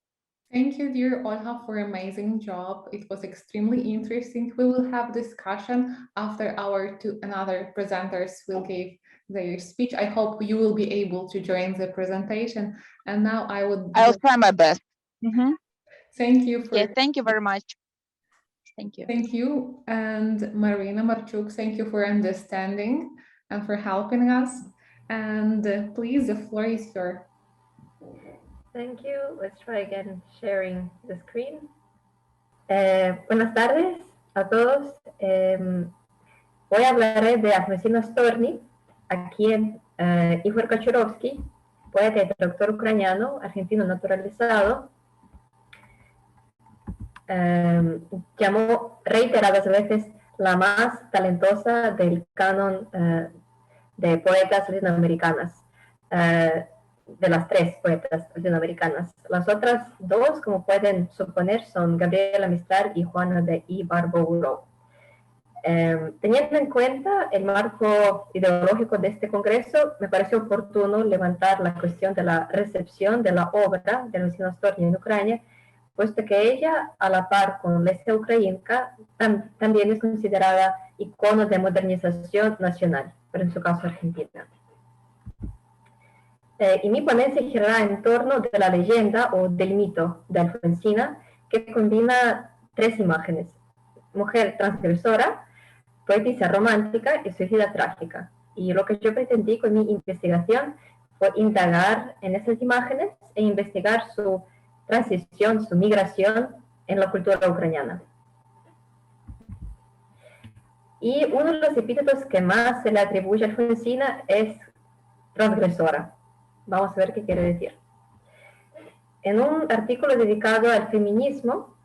Thank you, dear Olha, for an amazing job. It was extremely interesting. We will have discussion after our two another presenters will give their speech. I hope you will be able to join the presentation. And now I'll try my best. Mm-hmm. Thank you. Thank you very much. Thank you. Thank you. And Maryna Marchuk, thank you for understanding and for helping us. And please, the floor is yours. Thank you. Let's try again sharing the screen. Buenas tardes a todos. Hoy hablaré de Alfonsina Storni, a quien Ígor Orzhitskiy, poeta y traductor ucraniano, argentino naturalizado, llamó reiteradas veces la más talentosa del canon de poetas latinoamericanas. De las tres poetas latinoamericanas. Las otras dos, como pueden suponer, son Gabriela Mistral y Juana de Ibarbourou. Teniendo en cuenta el marco ideológico de este congreso, me pareció oportuno levantar la cuestión de la recepción de la obra de Alfonsina Storni en Ucrania, puesto que ella, a la par con Lesia Ukrainka, también es considerada icono de modernización nacional, pero en su caso argentina. Y mi ponencia girará en torno de la leyenda o del mito de Alfonsina, que combina tres imágenes: mujer transgresora, poetisa romántica y suicida trágica. Y lo que yo pretendí con mi investigación fue indagar en esas imágenes e investigar su transición, su migración en la cultura ucraniana. Y uno de los epítetos que más se le atribuye a Alfonsina es transgresora. Vamos a ver qué quiere decir. En un artículo dedicado al feminismo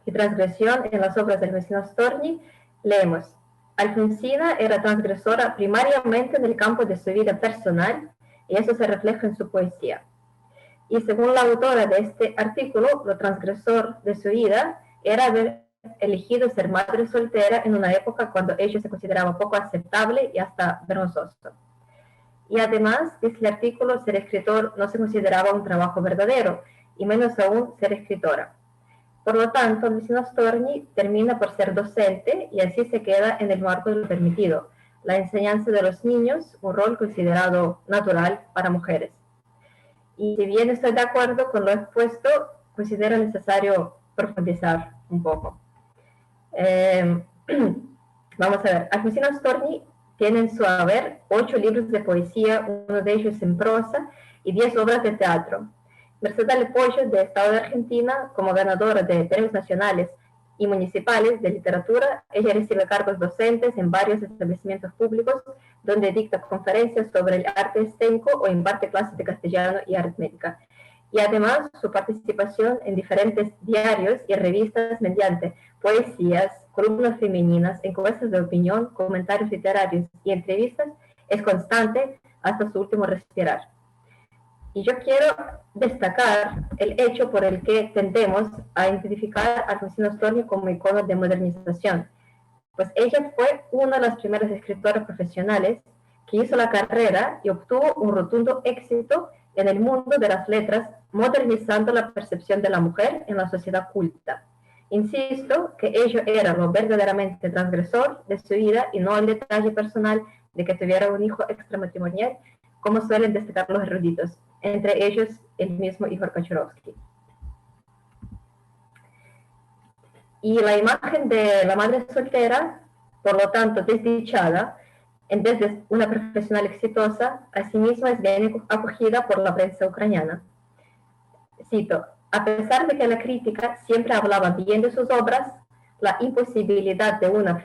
y transgresión en las obras de Alfonsina Storni, leemos: Alfonsina era transgresora primariamente en el campo de su vida personal, y eso se refleja en su poesía. Y según la autora de este artículo, lo transgresor de su vida era haber elegido ser madre soltera en una época cuando ello se consideraba poco aceptable y hasta vergonzoso. Y además, dice el artículo, ser escritor no se consideraba un trabajo verdadero, y menos aún ser escritora. Por lo tanto, Alfonsina Storni termina por ser docente y así se queda en el marco de lo permitido, la enseñanza de los niños, un rol considerado natural para mujeres. Y si bien estoy de acuerdo con lo expuesto, considero necesario profundizar un poco. Vamos a ver, Alfonsina Storni tiene en su haber 8 libros de poesía, uno de ellos en prosa, y 10 obras de teatro. Merced al apoyo del Estado de Argentina como ganadora de premios nacionales y municipales de literatura, ella recibe cargos docentes en varios establecimientos públicos donde dicta conferencias sobre el arte escénico o imparte clases de castellano y aritmética. Y además su participación en diferentes diarios y revistas mediante poesías, columnas femeninas, encuestas de opinión, comentarios literarios y entrevistas es constante hasta su último respirar. Y yo quiero destacar el hecho por el que tendemos a identificar a Alfonsina Storni como icono de modernización, pues ella fue una de las primeras escritoras profesionales que hizo la carrera y obtuvo un rotundo éxito en el mundo de las letras, modernizando la percepción de la mujer en la sociedad culta. Insisto que ello era lo verdaderamente transgresor de su vida y no el detalle personal de que tuviera un hijo extramatrimonial, como suelen destacar los eruditos, entre ellos el mismo Ígor Orzhitskiy. Y la imagen de la madre soltera, por lo tanto desdichada, en vez de una profesional exitosa, asimismo es bien acogida por la prensa ucraniana. Cito: a pesar de que la crítica siempre hablaba bien de sus obras, la imposibilidad de una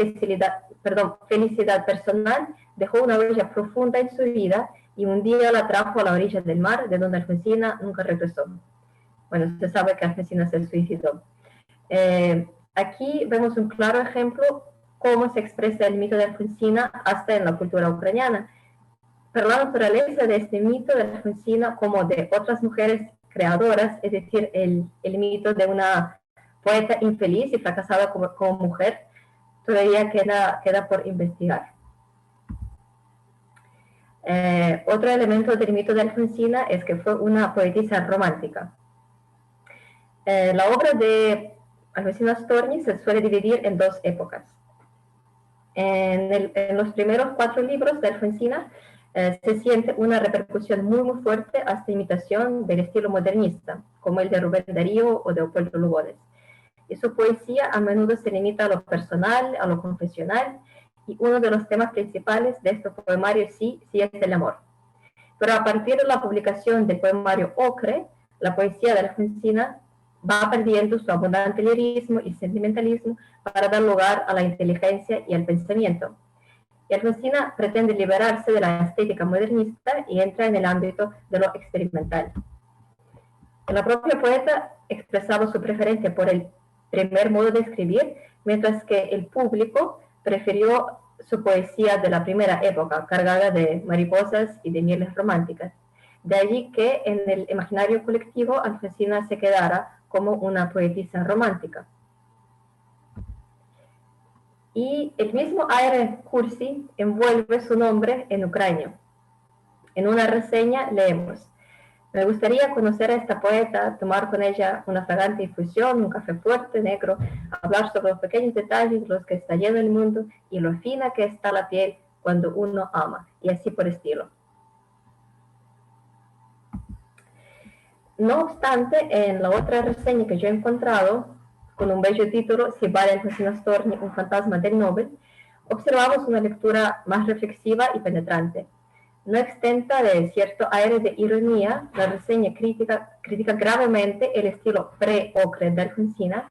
felicidad personal dejó una huella profunda en su vida y un día la trajo a la orilla del mar, de donde Alfonsina nunca regresó. Bueno, se sabe que Alfonsina se suicidó. Aquí vemos un claro ejemplo cómo se expresa el mito de Alfonsina hasta en la cultura ucraniana. Pero la naturaleza de este mito de Alfonsina, como de otras mujeres creadoras, es decir, el mito de una poeta infeliz y fracasada como mujer, todavía queda por investigar. Otro elemento del mito de Alfonsina es que fue una poetisa romántica. La obra de Alfonsina Storni se suele dividir en 2 épocas. En los primeros 4 libros de Alfonsina se siente una repercusión muy fuerte hasta imitación del estilo modernista, como el de Rubén Darío o de Leopoldo Lugones. Y su poesía a menudo se limita a lo personal, a lo confesional, y uno de los temas principales de este poemario sí es el amor. Pero a partir de la publicación del poemario Ocre, la poesía de Alfonsina va perdiendo su abundante lirismo y sentimentalismo para dar lugar a la inteligencia y al pensamiento. Y Alfonsina pretende liberarse de la estética modernista y entra en el ámbito de lo experimental. La propia poeta expresaba su preferencia por el primer modo de escribir, mientras que el público prefirió su poesía de la primera época, cargada de mariposas y de mieles románticas. De allí que en el imaginario colectivo Alfonsina se quedara como una poetisa romántica. Y el mismo aire cursi envuelve su nombre en ucraniano. En una reseña leemos: me gustaría conocer a esta poeta, tomar con ella una fragante infusión, un café fuerte, negro, hablar sobre los pequeños detalles, los que está lleno el mundo y lo fina que está la piel cuando uno ama, y así por estilo. No obstante, en la otra reseña que yo he encontrado, con un bello título, Si vale Alfonsina Storni, un fantasma del Nobel, observamos una lectura más reflexiva y penetrante. No exenta de cierto aire de ironía, la reseña critica gravemente el estilo pre-ocre de Alfonsina.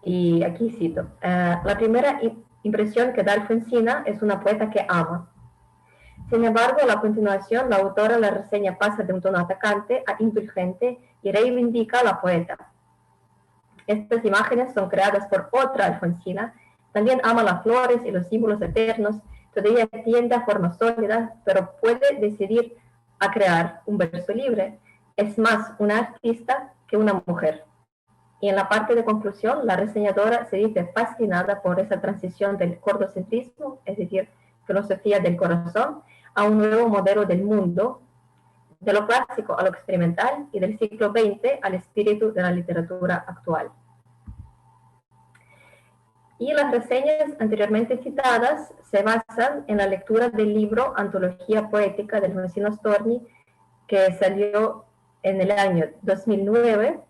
Y aquí cito, la primera impresión que da Alfonsina es una poeta que ama. Sin embargo, a la continuación, la autora la reseña pasa de un tono atacante a indulgente y reivindica a la poeta. Estas imágenes son creadas por otra Alfonsina, también ama las flores y los símbolos eternos, todavía tiende a formas sólidas, pero puede decidir a crear un verso libre. Es más una artista que una mujer. Y en la parte de conclusión, la reseñadora se dice fascinada por esa transición del cordocentrismo, es decir, filosofía del corazón, a un nuevo modelo del mundo, de lo clásico a lo experimental y del siglo XX al espíritu de la literatura actual. Y las reseñas anteriormente citadas se basan en la lectura del libro Antología Poética de Alfonsina Storni, que salió en el año 2009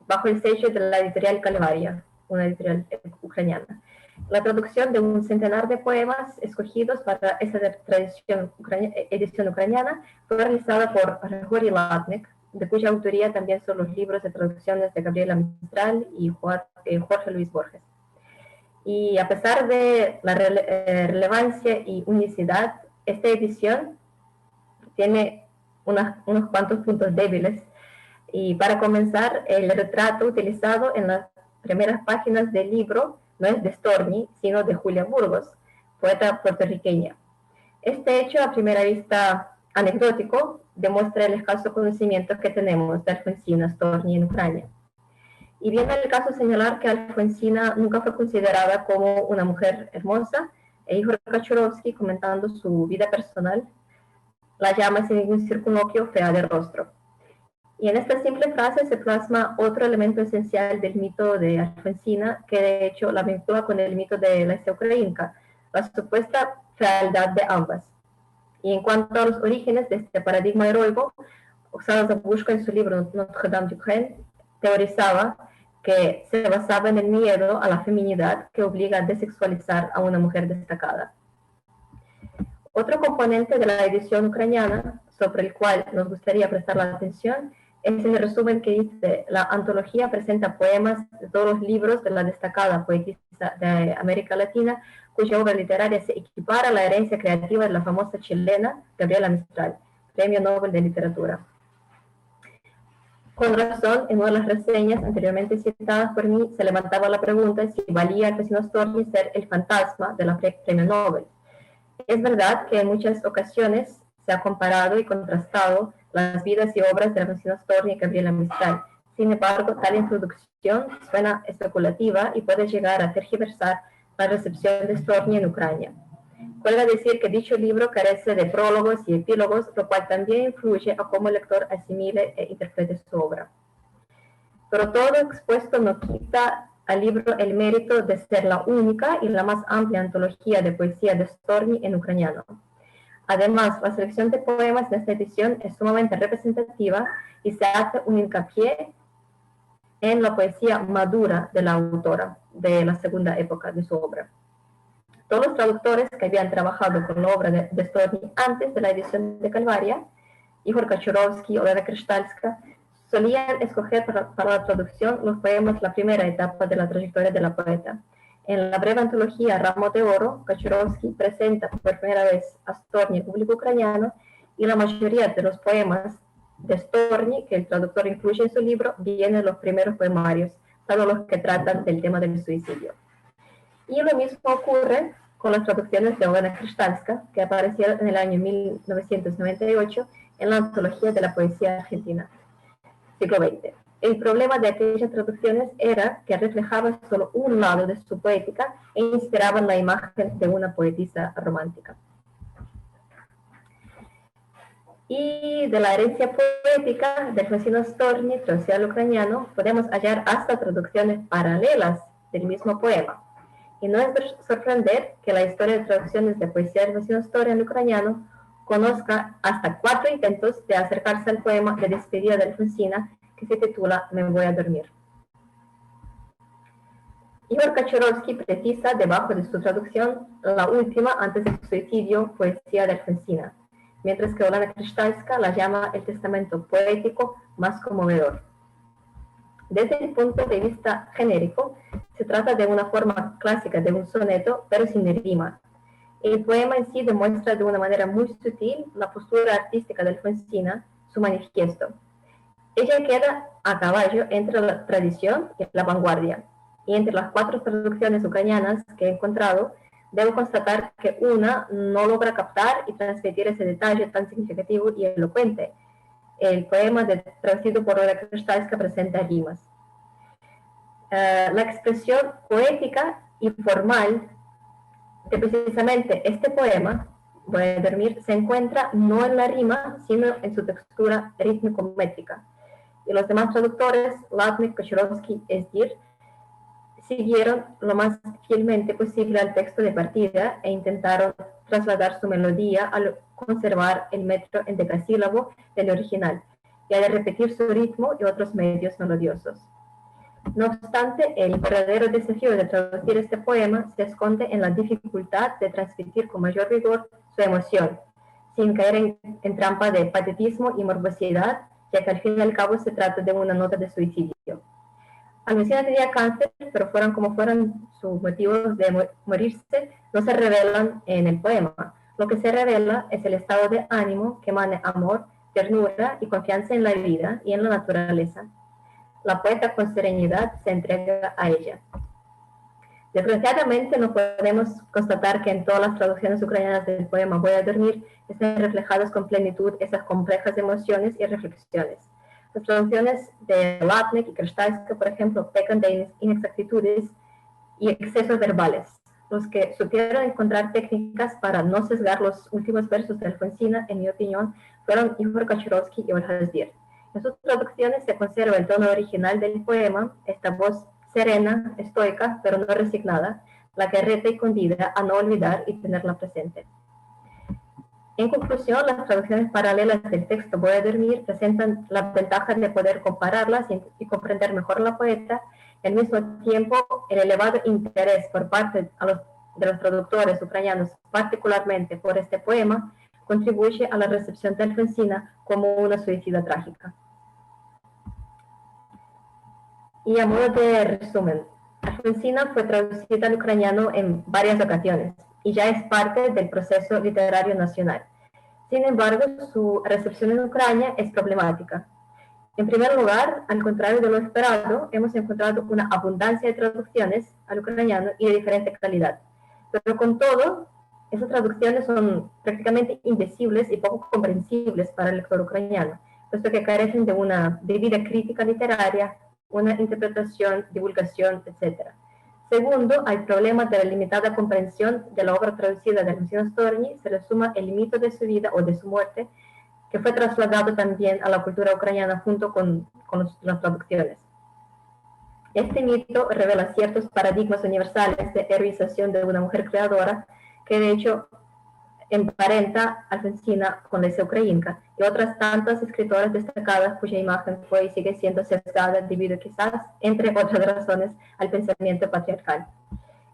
bajo el sello de la editorial Calvaria, una editorial ucraniana. La traducción de un centenar de poemas escogidos para esa edición ucraniana fue realizada por Grigori Latnik, de cuya autoría también son los libros de traducciones de Gabriela Mistral y Jorge Luis Borges. Y a pesar de la relevancia y unicidad, esta edición tiene unos cuantos puntos débiles. Y para comenzar, el retrato utilizado en las primeras páginas del libro no es de Storni, sino de Julia Burgos, poeta puertorriqueña. Este hecho, a primera vista anecdótico, demuestra el escaso conocimiento que tenemos de Alfonsina Storni en Ucrania. Y viene el caso señalar que Alfonsina nunca fue considerada como una mujer hermosa, e Ígor Orzhitskiy, comentando su vida personal, la llama sin ningún circunloquio fea de rostro. Y en esta simple frase se plasma otro elemento esencial del mito de Alfonsina, que de hecho la vincula con el mito de Lesia Ukrainka, la supuesta fealdad de ambas. Y en cuanto a los orígenes de este paradigma heroico, Oksana Zabushko en su libro Notre Dame d'Ukraine teorizaba que se basaba en el miedo a la feminidad que obliga a desexualizar a una mujer destacada. Otro componente de la edición ucraniana, sobre el cual nos gustaría prestar la atención, es el resumen que dice: la antología presenta poemas de todos los libros de la destacada poetisa de América Latina, cuya obra literaria se equipara a la herencia creativa de la famosa chilena Gabriela Mistral, Premio Nobel de Literatura. Con razón, en una de las reseñas anteriormente citadas por mí, se levantaba la pregunta si valía a Alfonsina Storni ser el fantasma de la Premio Nobel. Es verdad que en muchas ocasiones se ha comparado y contrastado las vidas y obras de Alfonsina Storni y Gabriela Mistral. Sin embargo, tal introducción suena especulativa y puede llegar a tergiversar la recepción de Storni en Ucrania. Cuelga decir que dicho libro carece de prólogos y epílogos, lo cual también influye a cómo el lector asimile e interprete su obra. Pero todo expuesto no quita al libro el mérito de ser la única y la más amplia antología de poesía de Storni en ucraniano. Además, la selección de poemas de esta edición es sumamente representativa y se hace un hincapié en la poesía madura de la autora de la segunda época de su obra. Todos los traductores que habían trabajado con la obra de Storni antes de la edición de Calvaria, Igor Orzhitskiy, Olha Krystalska, solían escoger para la traducción los poemas de la primera etapa de la trayectoria de la poeta. En la breve antología Ramo de Oro, Orzhitskiy presenta por primera vez a Storni al público ucraniano y la mayoría de los poemas de Storni que el traductor incluye en su libro vienen de los primeros poemarios, salvo los que tratan del tema del suicidio. Y lo mismo ocurre con las traducciones de Olha Krystalska, que aparecieron en el año 1998 en la antología de la poesía argentina, siglo XX. El problema de aquellas traducciones era que reflejaban solo un lado de su poética e inspiraban la imagen de una poetisa romántica. Y de la herencia poética de Alfonsina Storni, traducida al ucraniano, podemos hallar hasta traducciones paralelas del mismo poema. Y no es de sorprender que la historia de traducciones de poesía de Alfonsina Storni al ucraniano conozca hasta 4 intentos de acercarse al poema de despedida de Alfonsina, que se titula Me voy a dormir. Ígor Orzhitskiy precisa debajo de su traducción la última antes del suicidio, poesía de Alfonsina, mientras que Olha Krystayska la llama el testamento poético más conmovedor. Desde el punto de vista genérico, se trata de una forma clásica de un soneto, pero sin rima. El poema en sí demuestra de una manera muy sutil la postura artística de Alfonsina, su manifiesto. Ella queda a caballo entre la tradición y la vanguardia, y entre las 4 traducciones ucranianas que he encontrado, debo constatar que una no logra captar y transmitir ese detalle tan significativo y elocuente. El poema traducido por Olha Krystayska presenta rimas. La expresión poética y formal de precisamente este poema, Voy a dormir, se encuentra no en la rima, sino en su textura rítmico-métrica. Y los demás traductores, Latnik, Kocharovsky y Esdir, siguieron lo más fielmente posible al texto de partida e intentaron trasladar su melodía al conservar el metro en decasílabo del original y al repetir su ritmo y otros medios melodiosos. No obstante, el verdadero desafío de traducir este poema se esconde en la dificultad de transmitir con mayor rigor su emoción, sin caer en trampa de patetismo y morbosidad, ya que al fin y al cabo se trata de una nota de suicidio. Alfonsina tenía cáncer, pero fueran como fueran sus motivos de morirse, no se revelan en el poema. Lo que se revela es el estado de ánimo que emana amor, ternura y confianza en la vida y en la naturaleza. La poeta con serenidad se entrega a ella. Desgraciadamente no podemos constatar que en todas las traducciones ucranianas del poema Voy a dormir estén reflejadas con plenitud esas complejas emociones y reflexiones. Las traducciones de Latnik y Krystayska, por ejemplo, pecan de inexactitudes y excesos verbales. Los que supieron encontrar técnicas para no sesgar los últimos versos de Alfonsina, en mi opinión, fueron Ígor Orzhitskiy y Olha Krystayska. En sus traducciones se conserva el tono original del poema, esta voz serena, estoica, pero no resignada, la que reta y convida a no olvidar y tenerla presente. En conclusión, las traducciones paralelas del texto Voy a dormir presentan la ventaja de poder compararlas y comprender mejor a la poeta, y al mismo tiempo el elevado interés por parte de los traductores ucranianos, particularmente por este poema, contribuye a la recepción de Alfonsina como una suicida trágica. Y a modo de resumen, Alfonsina fue traducida al ucraniano en varias ocasiones y ya es parte del proceso literario nacional. Sin embargo, su recepción en Ucrania es problemática. En primer lugar, al contrario de lo esperado, hemos encontrado una abundancia de traducciones al ucraniano y de diferente calidad. Pero con todo, esas traducciones son prácticamente indecibles y poco comprensibles para el lector ucraniano, puesto que carecen de una debida crítica literaria, una interpretación, divulgación, etc. Segundo, al problema de la limitada comprensión de la obra traducida de Alfonsina Storni se le suma el mito de su vida o de su muerte, que fue trasladado también a la cultura ucraniana junto con las traducciones. Este mito revela ciertos paradigmas universales de heroización de una mujer creadora, que de hecho emparenta Alfonsina con Lesia Ukrainka y otras tantas escritoras destacadas cuya imagen fue y sigue siendo sesgada debido quizás, entre otras razones, al pensamiento patriarcal.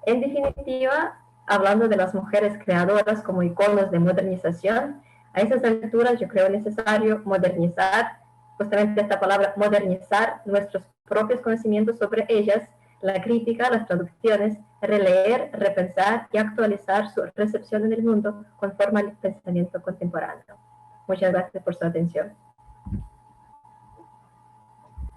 En definitiva, hablando de las mujeres creadoras como iconos de modernización, a esas alturas yo creo necesario modernizar, justamente esta palabra, modernizar nuestros propios conocimientos sobre ellas, la crítica, las traducciones, releer, repensar y actualizar su recepción en el mundo conforme al pensamiento contemporáneo. Muchas gracias por su atención.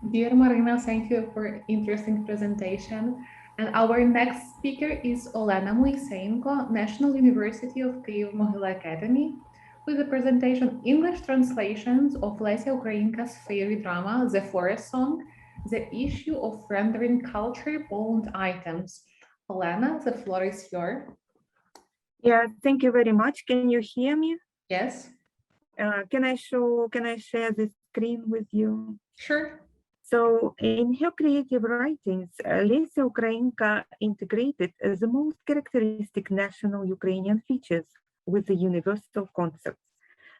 Dear Maryna, thank you for interesting presentation. And our next speaker is Olha Marchuk, National University of Kyiv Mohila Academy, with the presentation English translations of Lesia Ukrainka's fairy drama, The Forest Song, the issue of rendering culture bound items. Olena, the floor is yours. Yeah, thank you very much. Can you hear me? Yes. Can I share the screen with you? Sure. So in her creative writings, Lesia Ukrainka integrated the most characteristic national Ukrainian features with the universal concepts.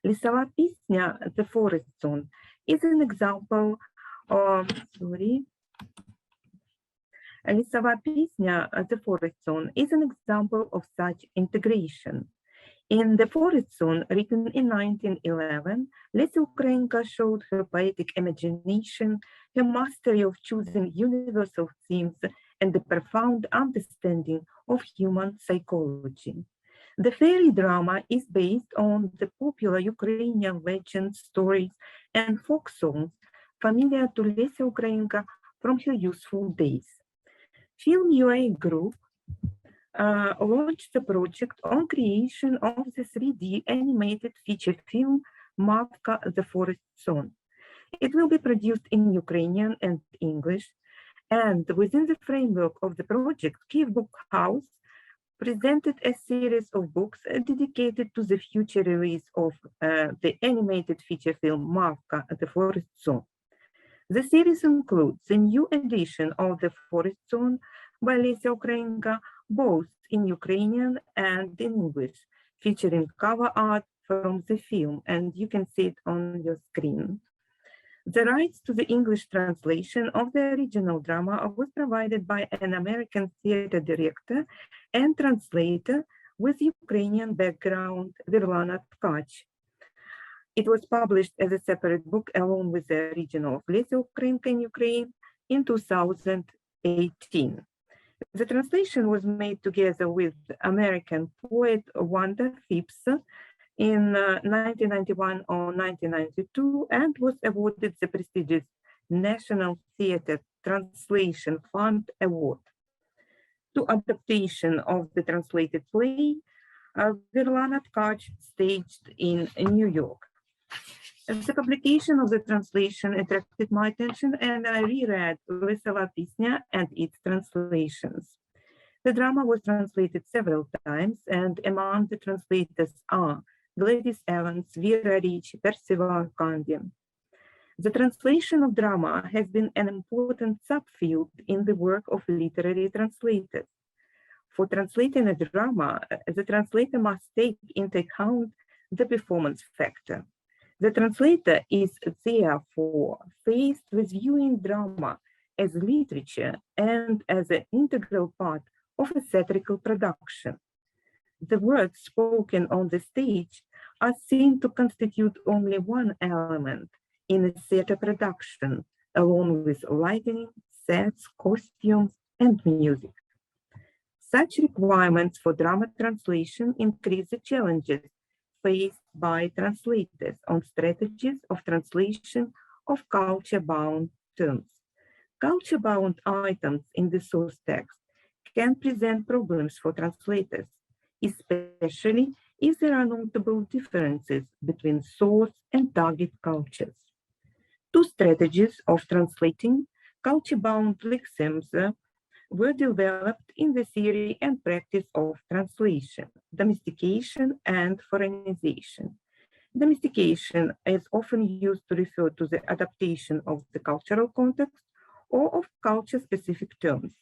Лісова пісня, The Forest Song, is an example of, Лісова пісня, The Forest Song, is an example of such integration. In The Forest Song, written in 1911, Lesia Ukrainka showed her poetic imagination, her mastery of choosing universal themes, and the profound understanding of human psychology. The fairy drama is based on the popular Ukrainian legends, stories, and folk songs familiar to Lesia Ukrainka from her youthful days. Film UA Group launched the project on creation of the 3D animated feature film Mavka the Forest Song. It will be produced in Ukrainian and English, and within the framework of the project, Kyiv Book House presented a series of books dedicated to the future release of the animated feature film Mavka the Forest Song. The series includes a new edition of The Forest Song by Lesia Ukrainka, both in Ukrainian and in English, featuring cover art from the film, and you can see it on your screen. The rights to the English translation of the original drama was provided by an American theater director and translator with Ukrainian background, Sverlana Tkach. It was published as a separate book along with the original of Lesia Ukrainka in Ukraine in 2018. The translation was made together with American poet Wanda Phipps in 1991 or 1992 and was awarded the prestigious National Theatre Translation Fund Award. To adaptation of the translated play, Sverlana Tkach staged in New York. The publication of the translation attracted my attention, and I reread Lesova Pisnya and its translations. The drama was translated several times, and among the translators are Gladys Evans, Vera Rich, Percival Candian. The translation of drama has been an important subfield in the work of literary translators. For translating a drama, the translator must take into account the performance factor. The translator is therefore faced with viewing drama as literature and as an integral part of a theatrical production. The words spoken on the stage are seen to constitute only one element in a theater production, along with lighting, sets, costumes, and music. Such requirements for drama translation increase the challenges faced by translators on strategies of translation of culture-bound terms. Culture-bound items in the source text can present problems for translators, especially if there are notable differences between source and target cultures. Two strategies of translating culture-bound lexemes were developed in the theory and practice of translation: domestication and foreignization. Domestication is often used to refer to the adaptation of the cultural context or of culture-specific terms,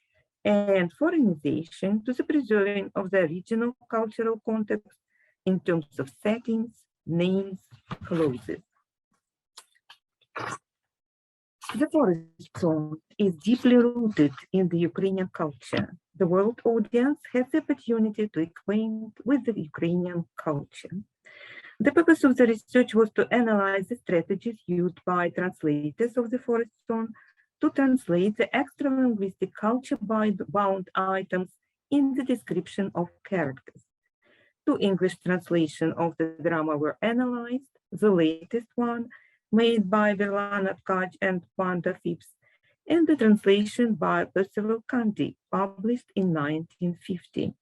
and foreignization to the preserving of the original cultural context in terms of settings, names, clauses. The Forest Song is deeply rooted in the Ukrainian culture. The world audience has the opportunity to acquaint with the Ukrainian culture. The purpose of the research was to analyze the strategies used by translators of the Forest Song to translate the extra-linguistic culture-bound items in the description of characters. Two English translations of the drama were analyzed, the latest one made by Sverlana Tkach and Wanda Phipps, and the translation by Percival Candian, published in 1950.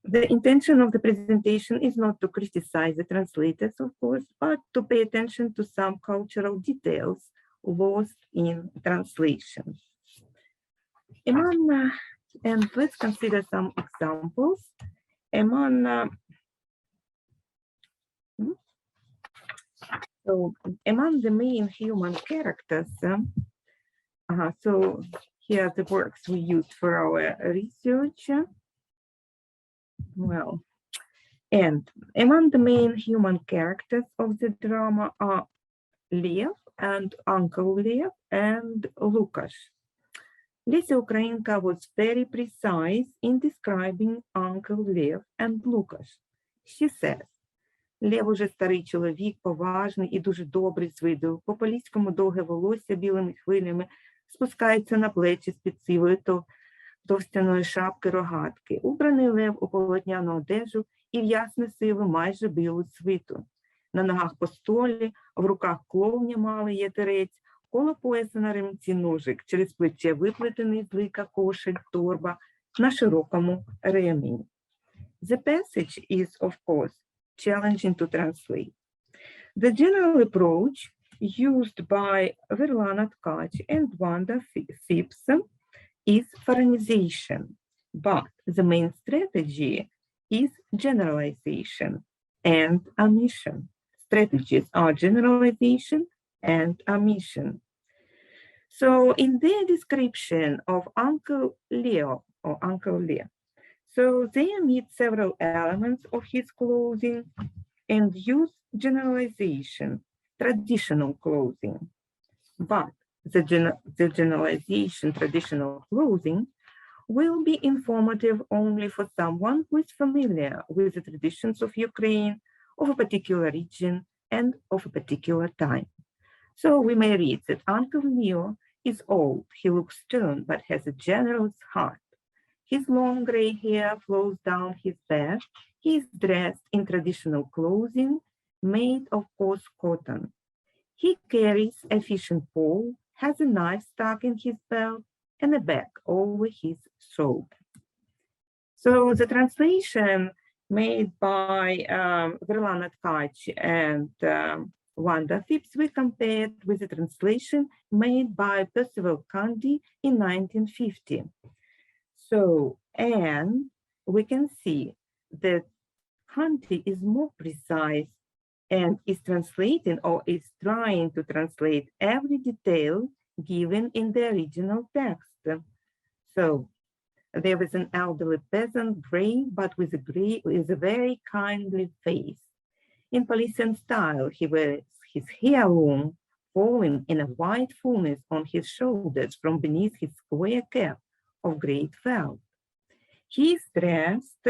The intention of the presentation is not to criticize the translators, of course, but to pay attention to some cultural details lost in translation. And let's consider some examples. So among the main human characters, so here are the works we used for our research. Well, and among the main human characters of the drama are Lev and Uncle Lev and Lukash. Lesia Ukrainka was very precise in describing Uncle Lev and Lukash. She says, Лев уже старий чоловік, поважний і дуже добрий з виду. По-поліському довге волосся білими хвилями спускається на плечі з-під сивої товстяної шапки рогатки. Убраний Лев у полотняну одежу і в ясне сиву майже білу свиту. На ногах постолі, в руках кловня малий єтерець, коло пояса на ремці ножик, через плече виплетений з лика кошель, торба на широкому ремені. The passage is, of course, challenging to translate. The general approach used by Verlana Tkach and Wanda Phipps is foreignization, but the main strategy is generalization and omission. Strategies are generalization and omission. So in their description of Uncle Leo or Uncle Leo, so they omit several elements of his clothing and use generalization, traditional clothing. But the generalization, traditional clothing, will be informative only for someone who is familiar with the traditions of Ukraine, of a particular region, and of a particular time. So we may read that Uncle Leo is old, he looks stern, but has a generous heart. His long gray hair flows down his back. He is dressed in traditional clothing made of coarse cotton. He carries a fishing pole, has a knife stuck in his belt, and a bag over his shoulder. So the translation made by Verlana Tkach and Wanda Phipps, we compared with the translation made by Percival Candy in 1950. So, and we can see that Candy is more precise and is translating or is trying to translate every detail given in the original text. So there was an elderly peasant, gray, but with a very kindly face. In Parisian style, he wears his hair long, falling in a white fullness on his shoulders from beneath his square cap of great felt. He is dressed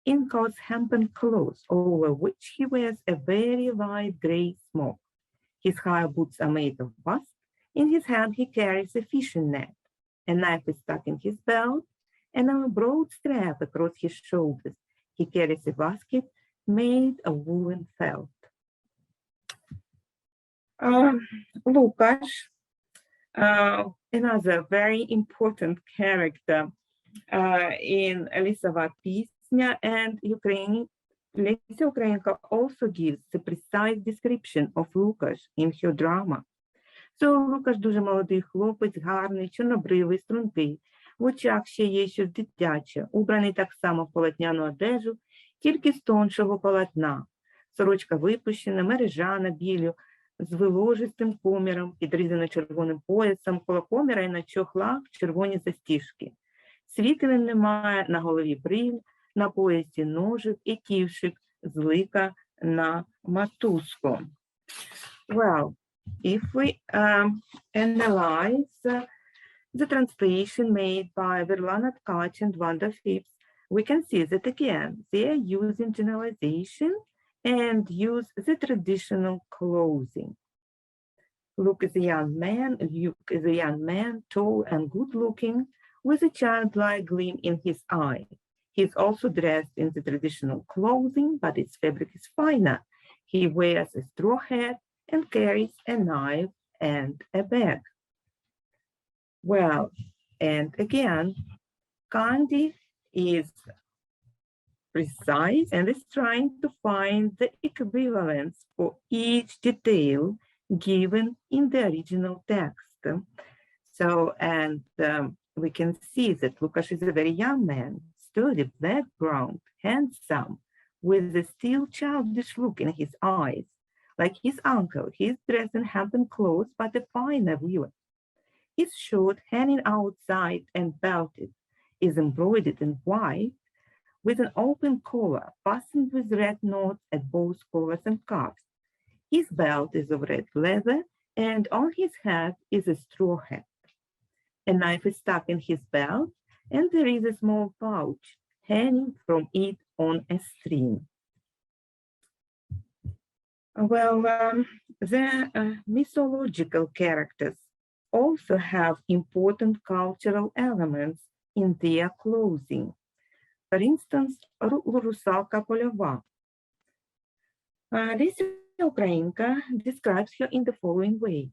in coarse hempen clothes, over which he wears a very light gray smock. His high boots are made of bast. In his hand he carries a fishing net. A knife is stuck in his belt, and on a broad strap across his shoulders he carries a basket made of woolen felt. Lukash, another very important character in Lisova Pisnya and Ukraine, Lesia Ukrainka also gives the precise description of Lukash in her drama. So Lukash дуже молодий хлопець, гарний, чорнобривий, стрункий, в очах ще є щось дитяче, убраний так само в полотняну одежу, тільки з тоншого полотна. Сорочка випущена, мережа на білю, з виложистим коміром, підрізана червоним поясом, коло коміра і на чохлах червоні застіжки. Світелень немає, на голові бриль, на поясі ножик і ківшик з лика на матузку. Well, if we analyze the translation made by Verlana Tkach and Wanda Phipps, we can see that again, they are using generalization and use the traditional clothing. Luke is a young man, tall and good-looking, with a childlike gleam in his eye. He is also dressed in the traditional clothing, but its fabric is finer. He wears a straw hat and carries a knife and a bag. Well, and again, Candy is precise and is trying to find the equivalence for each detail given in the original text. So, and we can see that Lukash is a very young man, sturdy, black-brown, handsome, with a still childish look in his eyes. Like his uncle, he is dressed in hempen clothes, but a finer view. His shirt, hanging outside and belted, is embroidered in white, with an open collar fastened with red knots at both collars and cuffs. His belt is of red leather, and on his head is a straw hat. A knife is stuck in his belt, and there is a small pouch hanging from it on a string. Well, the mythological characters also have important cultural elements in their clothing. For instance, Русалка польова. Lesia Ukrainka describes her in the following way.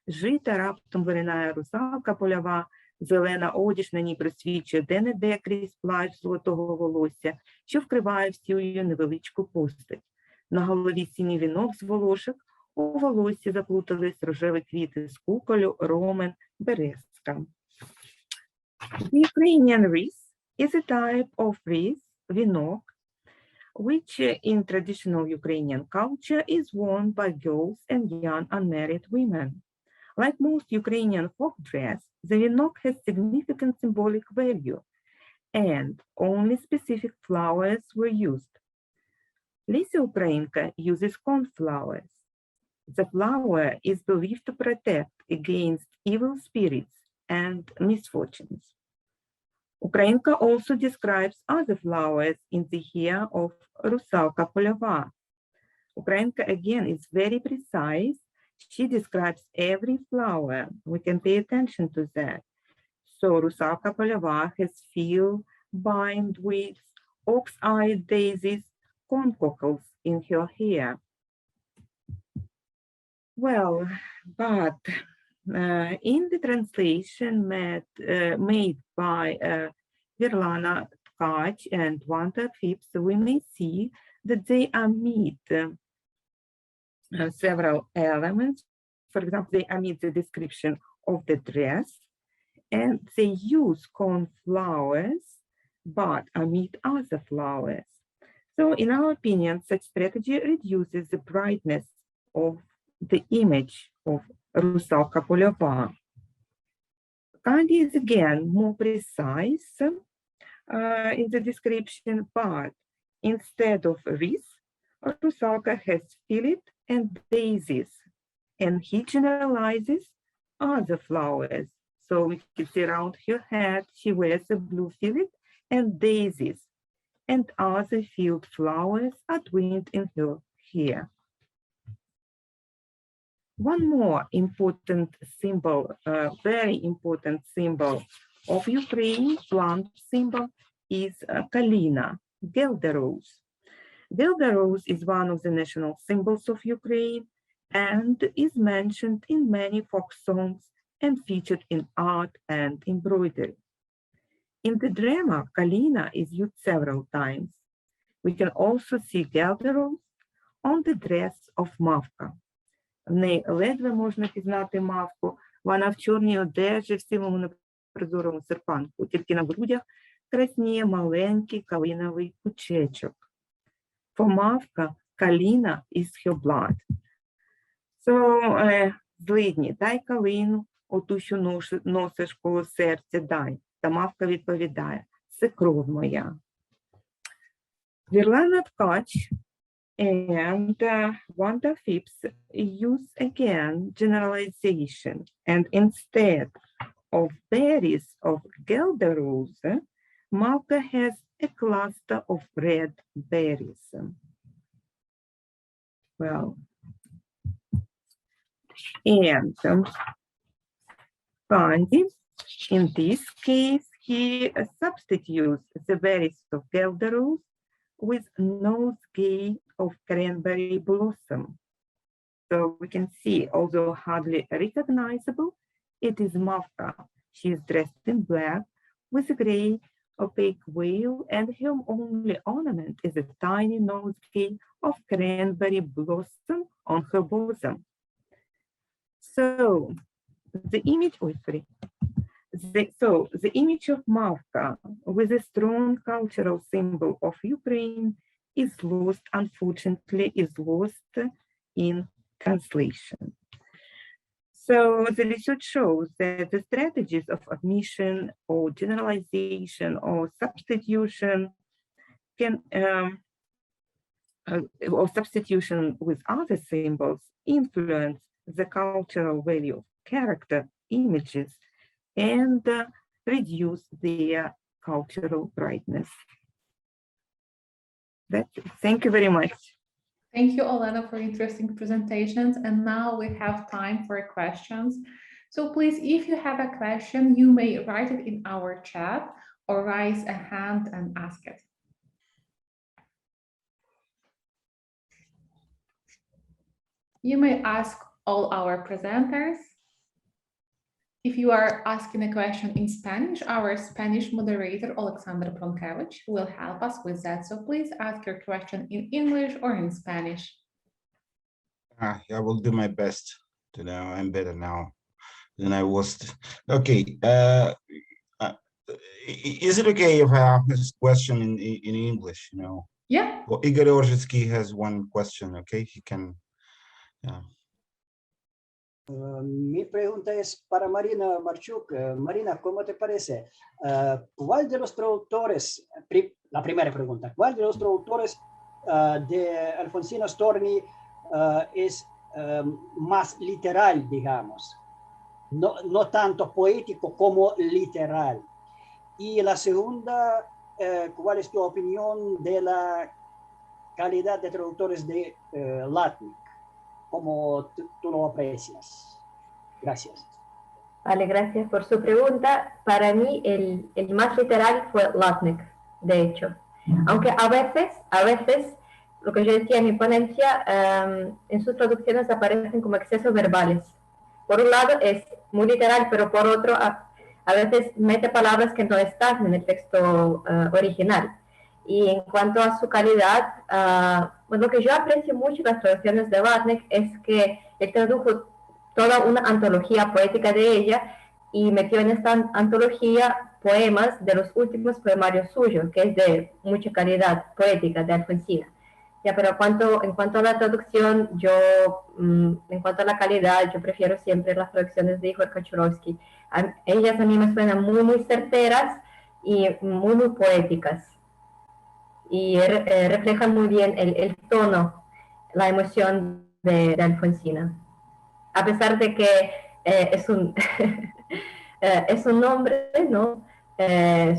Жита раптом виринає русалка польова, зелена одіж на ній просвічує де-не-де крізь плащ золотого волосся, що вкриває всю її невеличку постать. На голові синій вінок з волошок, у волоссі заплутались рожеві квіти з куколю, ромен, березка. The Ukrainian wreath is a type of wreath, вінок, which in traditional Ukrainian culture is worn by girls and young unmarried women. Like most Ukrainian folk dress, the вінок has significant symbolic value, and only specific flowers were used. Lesia Ukrainka uses cornflowers. The flower is believed to protect against evil spirits and misfortunes. Ukrainka also describes other flowers in the hair of Rusalka Polova. Ukrainka again is very precise. She describes every flower. We can pay attention to that. So Rusalka Polova has field, bindweeds, ox-eyed daisies, corncockles in her hair. Well, but in the translation made by Verlana Tkach and Wanda Phipps, we may see that they omit several elements. For example, they omit the description of the dress, and they use cornflowers, but omit other flowers. So in our opinion, such strategy reduces the brightness of the image of Rusalka Polova. Kandi is again more precise in the description, but instead of wreath, Rusalka has fillet and daisies, and he generalizes other flowers. So we can see around her head, she wears a blue fillet and daisies, and other field flowers are twinned in her hair. One more important symbol, very important symbol of Ukraine, plant symbol, is Kalina, Gelder rose. Gelder rose is one of the national symbols of Ukraine and is mentioned in many folk songs and featured in art and embroidery. In the drama, Kalina is used several times. We can also see Gelder rose on the dress of Mavka. В неї ледве можна пізнати мавку, вона в чорній одежі, в сивому непрозорому серпанку, тільки на грудях красніє маленький калиновий кучечок. For Mavka, Kalina is her blood. So, злидні, дай калину, оту, що носиш коло серця, дай. Та Мавка відповідає, це кров моя. Verlana Tkach and Wanda Phipps use again generalization, and instead of berries of Gelder rose, Mavka has a cluster of red berries. Well, and Kandi, in this case, he substitutes the berries of Gelder rose with nosegay of cranberry blossom. So we can see, although hardly recognizable, it is Mavka. She is dressed in black with a gray opaque veil, and her only ornament is a tiny nosegay of cranberry blossom on her bosom. So the image, the image of Mavka with a strong cultural symbol of Ukraine is lost, unfortunately, in translation. So the research shows that the strategies of omission or generalization or substitution or substitution with other symbols influence the cultural value of character, images, and reduce their cultural brightness. That's it. Thank you very much. Thank you, Olena, for interesting presentations. And now we have time for questions. So please, if you have a question, you may write it in our chat or raise a hand and ask it. You may ask all our presenters. If you are asking a question in Spanish, our Spanish moderator, Alexander Pronkevich, will help us with that. So please ask your question in English or in Spanish. I will do my best. I'm better now than I was. Okay. Is it okay if I ask this question in English? Yeah. Well, Ígor Orzhitskiy has one question. Okay, he can. Mi pregunta es para Maryna Marchuk. Maryna, ¿cómo te parece? ¿Cuál de los traductores, la primera pregunta, cuál de los traductores de Alfonsina Storni es más literal, digamos? No tanto poético como literal. Y la segunda, ¿cuál es tu opinión de la calidad de traductores de Latnik? ¿Cómo tú lo aprecias? Gracias. Vale, gracias por su pregunta. Para mí el más literal fue Latnik, de hecho. Aunque a veces, lo que yo decía en mi ponencia, en sus traducciones aparecen como excesos verbales. Por un lado es muy literal, pero por otro a veces mete palabras que no están en el texto original. Y en cuanto a su calidad, pues lo que yo aprecio mucho en las traducciones de Latnik es que él tradujo toda una antología poética de ella y metió en esta antología poemas de los últimos poemarios suyos, que es de mucha calidad poética de Alfonsina. Ya, pero en cuanto a la traducción, en cuanto a la calidad, yo prefiero siempre las traducciones de Ígor Orzhitskiy. Ellas a mí me suenan muy, muy certeras y muy, muy poéticas. Y reflejan muy bien el tono, la emoción de Alfonsina. A pesar de que es un nombre, ¿no?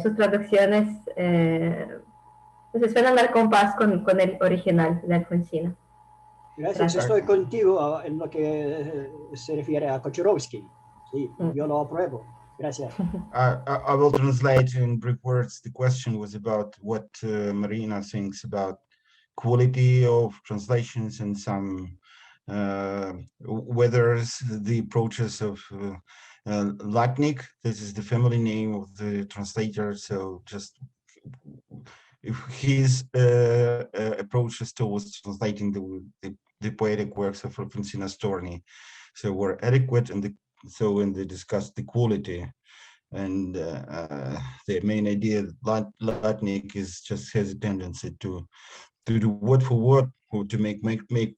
Sus traducciones se suenan al compás con el original de Alfonsina. Gracias, estoy contigo en lo que se refiere a Kocharovsky. Sí, yo lo apruebo. Gracias. I will translate in brief words. The question was about what Maryna thinks about quality of translations and some whether the approaches of Latnik, this is the family name of the translator, so just if his approaches towards translating the poetic works of Alfonsina Storni so were adequate, and when they discussed the quality, and the main idea that Latnik has a tendency to do word for word, or to make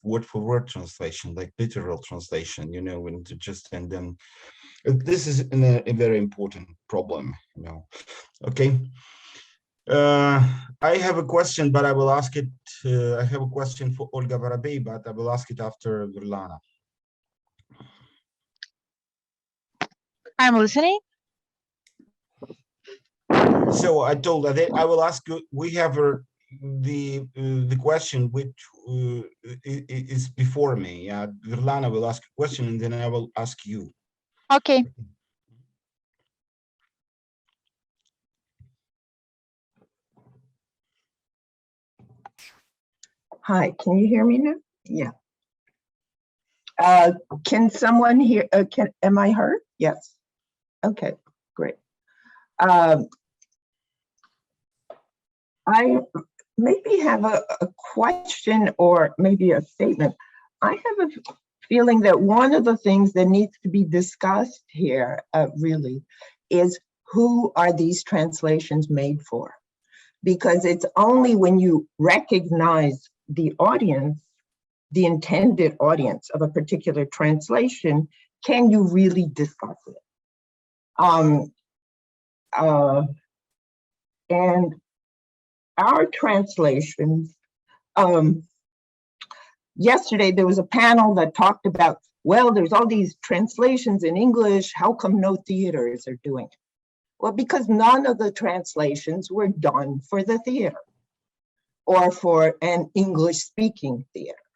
word for word translation, like literal translation, and then this is a very important problem, Okay. I have a question, but I will ask it. I have a question for Olga Vorobei, but I will ask it after Virlana. I'm listening. So I told her that I will ask you. We have the question which is before me. Virlana will ask a question, and then I will ask you. Okay. Hi, can you hear me now? Yeah. Can someone hear? Am I heard? Yes. Okay, great. I maybe have a question or maybe a statement. I have a feeling that one of the things that needs to be discussed here really is who are these translations made for? Because it's only when you recognize the audience, the intended audience of a particular translation, can you really discuss it. And our translations, yesterday there was a panel that talked about well, there's all these translations in English, how come no theaters are doing it? Well, because none of the translations were done for the theater or for an English-speaking theater.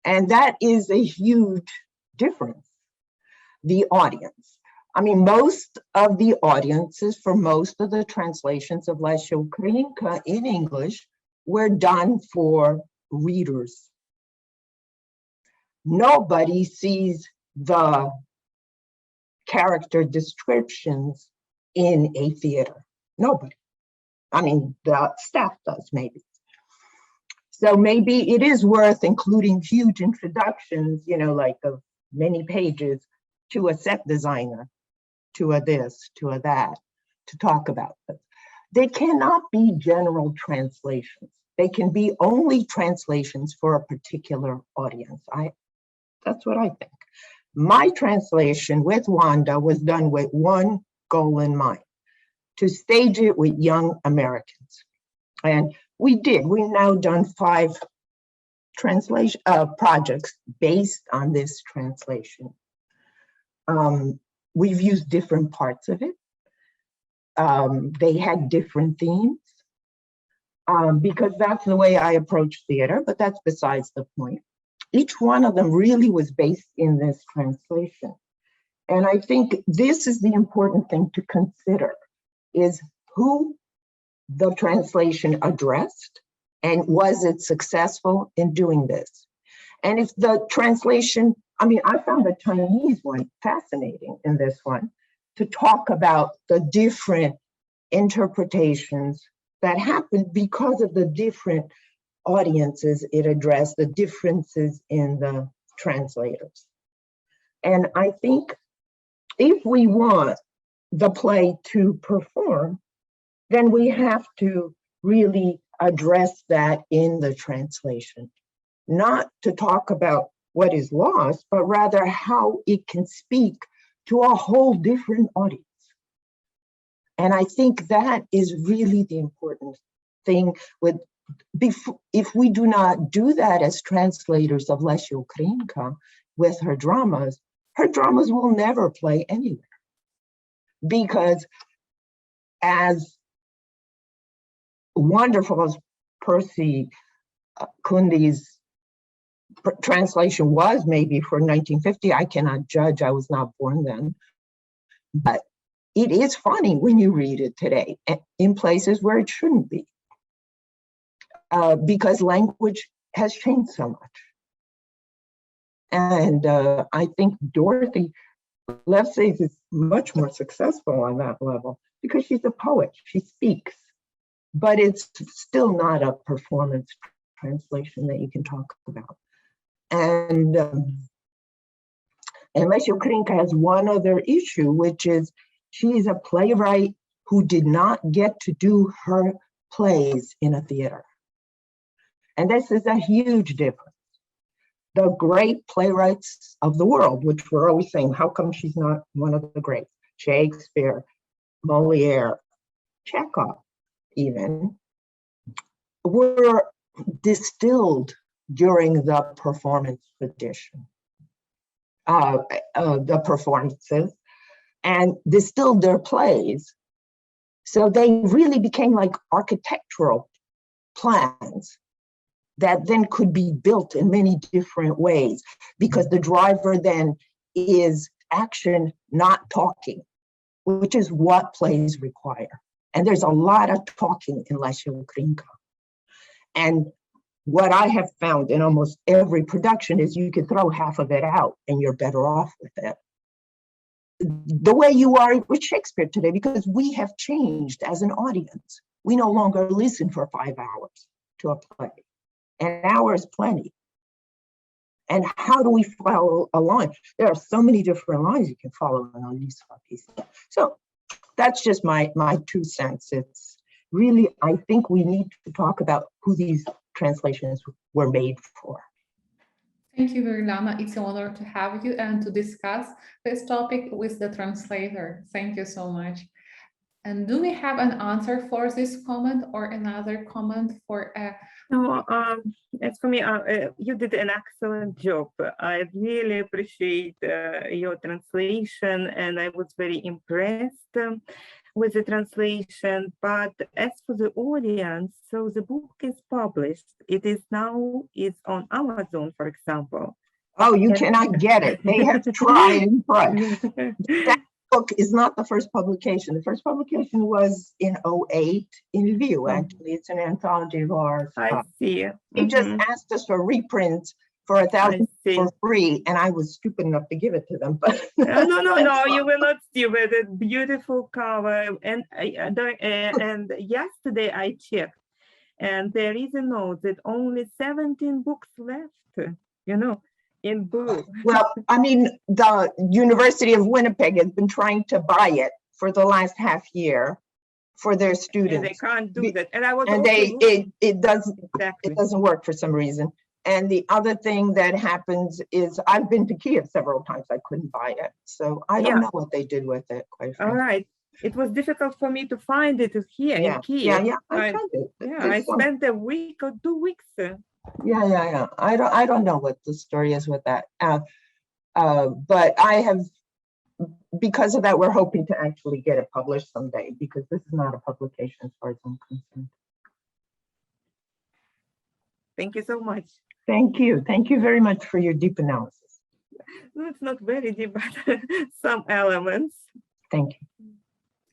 And that is a huge difference, the audience. I mean, most of the audiences for most of the translations of Lesia Ukrainka in English were done for readers. Nobody sees the character descriptions in a theater. Nobody. I mean, the staff does, maybe. So maybe it is worth including huge introductions, you know, like of many pages to a set designer, to a this, to a that, to talk about this. They cannot be general translations. They can be only translations for a particular audience. That's what I think. My translation with Wanda was done with one goal in mind, to stage it with young Americans. And we did. We've now done 5 translation projects based on this translation. We've used different parts of it. They had different themes because that's the way I approach theater, but that's besides the point. Each one of them really was based in this translation. And I think this is the important thing to consider, is who the translation addressed and was it successful in doing this? And if the translation, I mean, I found the Chinese one fascinating in this one, to talk about the different interpretations that happened because of the different audiences it addressed, the differences in the translators. And I think if we want the play to perform, then we have to really address that in the translation, not to talk about what is lost, but rather how it can speak to a whole different audience. And I think that is really the important thing with, if we do not do that as translators of Lesia Ukrainka with her dramas will never play anywhere. Because as wonderful as Percy Kundi's translation was maybe for 1950, I cannot judge, I was not born then, but it is funny when you read it today in places where it shouldn't be, because language has changed so much. And I think Dorothy Lefsey's is much more successful on that level because she's a poet, she speaks, but it's still not a performance translation that you can talk about. And Lesia Ukrainka has one other issue, which is she is a playwright who did not get to do her plays in a theater. And this is a huge difference. The great playwrights of the world, which we're always saying, how come she's not one of the greats? Shakespeare, Molière, Chekhov even, were distilled during the performance tradition, the performances, and distilled their plays. So they really became like architectural plans that then could be built in many different ways, because the driver then is action, not talking, which is what plays require. And there's a lot of talking in Lesia Ukrainka. And what I have found in almost every production is you can throw half of it out and you're better off with it. The way you are with Shakespeare today, because we have changed as an audience. We no longer listen for 5 hours to a play. An hour is plenty. And how do we follow a line? There are so many different lines you can follow in a Lisa piece. So that's just my 2 cents. It's really, I think we need to talk about who these translations were made for. Thank you, Maryna. It's an honor to have you and to discuss this topic with the translator. Thank you so much. And do we have an answer for this comment or another comment for No, as for me, you did an excellent job. I really appreciate your translation, and I was very impressed with the translation. But as for the audience, so the book is published. It is now on Amazon, for example. Oh, you cannot get it. They have tried, but that book is not the first publication. The first publication was in 2008 in Lviv, actually. It's an anthology of ours. I see. He just asked us for reprints for 1,000 for free, and I was stupid enough to give it to them. But no, you were not stupid. A beautiful cover. And yesterday I checked, and there is a note that only 17 books left, you know, in blue. Well, I mean, the University of Winnipeg has been trying to buy it for the last half year for their students. And they can't do that. And I was it doesn't work for some reason. And the other thing that happens is I've been to Kyiv several times. I couldn't buy it. So I don't know what they did with it, quite frankly. All right. It was difficult for me to find it here in Kyiv. Yeah, I found it. I spent a week or 2 weeks. Yeah. I don't know what the story is with that. But I have, because of that, we're hoping to actually get it published someday, because this is not a publication as far as I'm concerned. Thank you so much. Thank you. Thank you very much for your deep analysis. No, it's not very deep, but some elements. Thank you.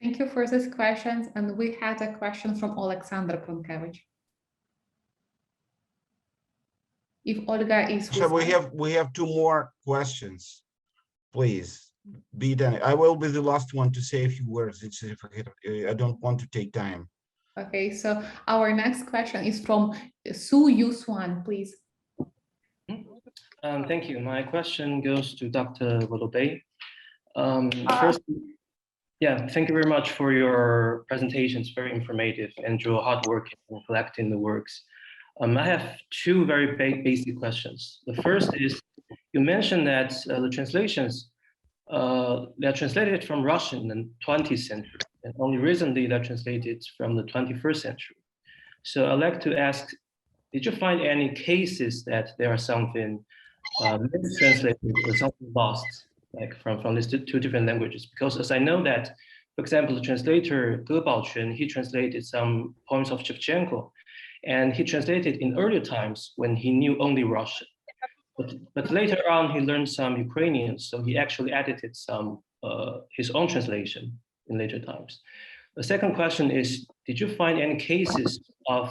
Thank you for these questions. And we had a question from Alexander Kronkevich. If Olga is So we have 2 more questions, please. I will be the last one to say a few words. I don't want to take time. Okay, so our next question is from Su Yuswan, please. Thank you. My question goes to Dr. Vorobei. First, thank you very much for your presentations. Very informative, and your hard work in collecting the works. I have 2 very basic questions. The first is, you mentioned that the translations, they're translated from Russian in the 20th century, and only recently they're translated from the 21st century. So I'd like to ask, did you find any cases that there are something mistranslated or something lost, like from these 2 different languages? Because as I know that, for example, the translator Ge Baoquan, he translated some poems of Shevchenko, and he translated in earlier times when he knew only Russian. But later on, he learned some Ukrainian, so he actually edited some his own translation in later times. The second question is, did you find any cases of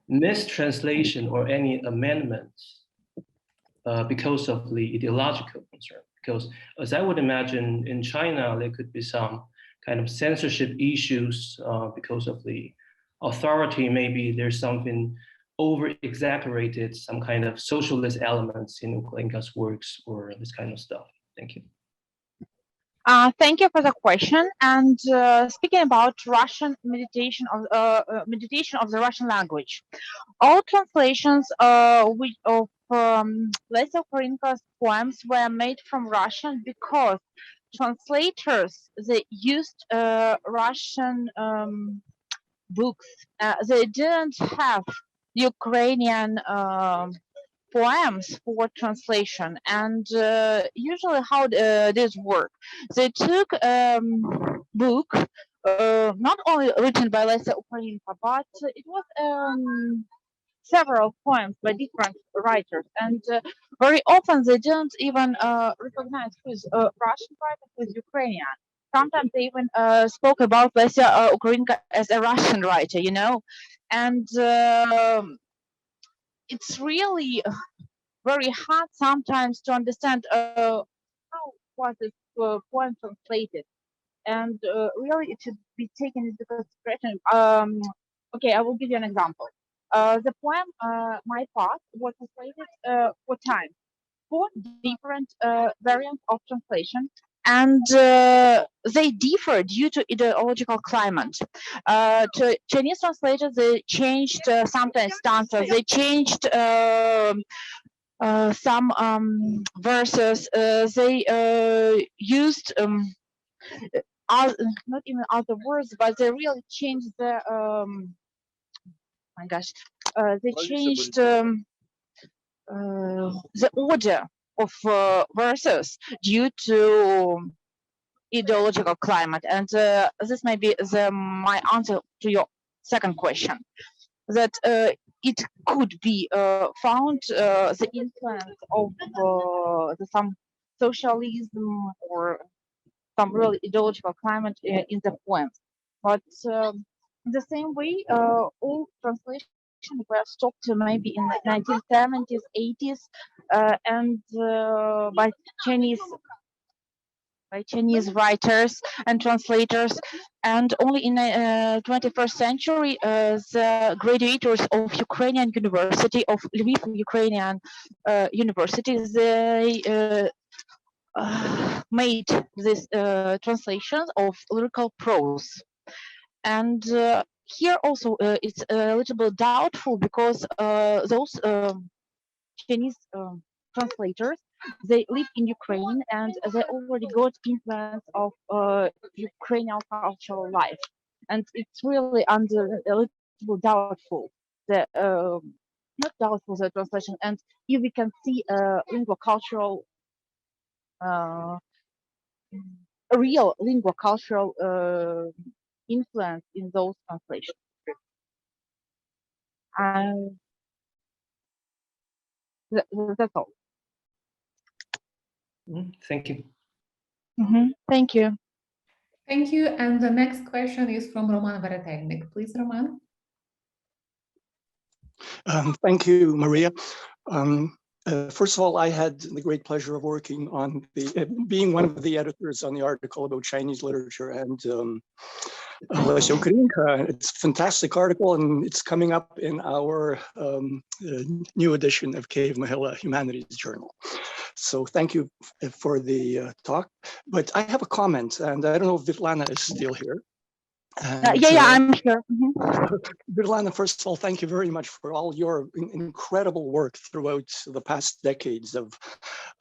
mistranslation or any amendments because of the ideological concern? Because as I would imagine, in China, there could be some kind of censorship issues because of the authority. Maybe there's something over-exaggerated, some kind of socialist elements in Ukrainka's works or this kind of stuff. Thank you. Thank you for the question. And speaking about Russian meditation of the Russian language, all translations of Lesia Ukrainka's poems were made from Russian because translators, they used Russian books. They didn't have Ukrainian poems for translation, and usually how this work, they took book not only written by Lesia Ukrainka, but it was several poems by different writers, and very often they didn't even recognize who's Russian writer, who's Ukrainian. Sometimes they even spoke about Lesia Ukrainka as a Russian writer, you know, and it's really very hard sometimes to understand how was this poem translated, and really it should be taken into consideration. Okay, I will give you an example. The poem My Path was translated 4 times, 4 different variants of translation, and they differ due to ideological climate. To Chinese translators, they changed sometimes stanzas, they changed some verses, they used not even other words, but they really changed the they changed the order of verses due to ideological climate. And this may be my answer to your second question, that it could be found the influence of some socialism or some really ideological climate in the poems. But in the same way, all translations were stopped maybe in the 1970s, 80s, and by Chinese writers and translators, and only in the 21st century, the graduates of Ukrainian University, of Lviv Ukrainian University, they made these translations of lyrical prose. And here also it's a little bit doubtful, because those Chinese translators, they live in Ukraine and they already got influence of Ukrainian cultural life. And it's really a little doubtful, the not doubtful the translation. And here we can see linguocultural, real linguocultural influence in those translations. That's all. Thank you. Thank you. Thank you. And the next question is from Roman Veretegnik. Please, Roman. Thank you, Maria. First of all, I had the great pleasure of working on being one of the editors on the article about Chinese literature and Lesia Ukrainka. It's a fantastic article, and it's coming up in our new edition of Kyiv Mahila Humanities Journal. So thank you for the talk. But I have a comment, and I don't know if Vitlana is still here. Yeah, I'm here. Vitlana, first of all, thank you very much for all your incredible work throughout the past decades of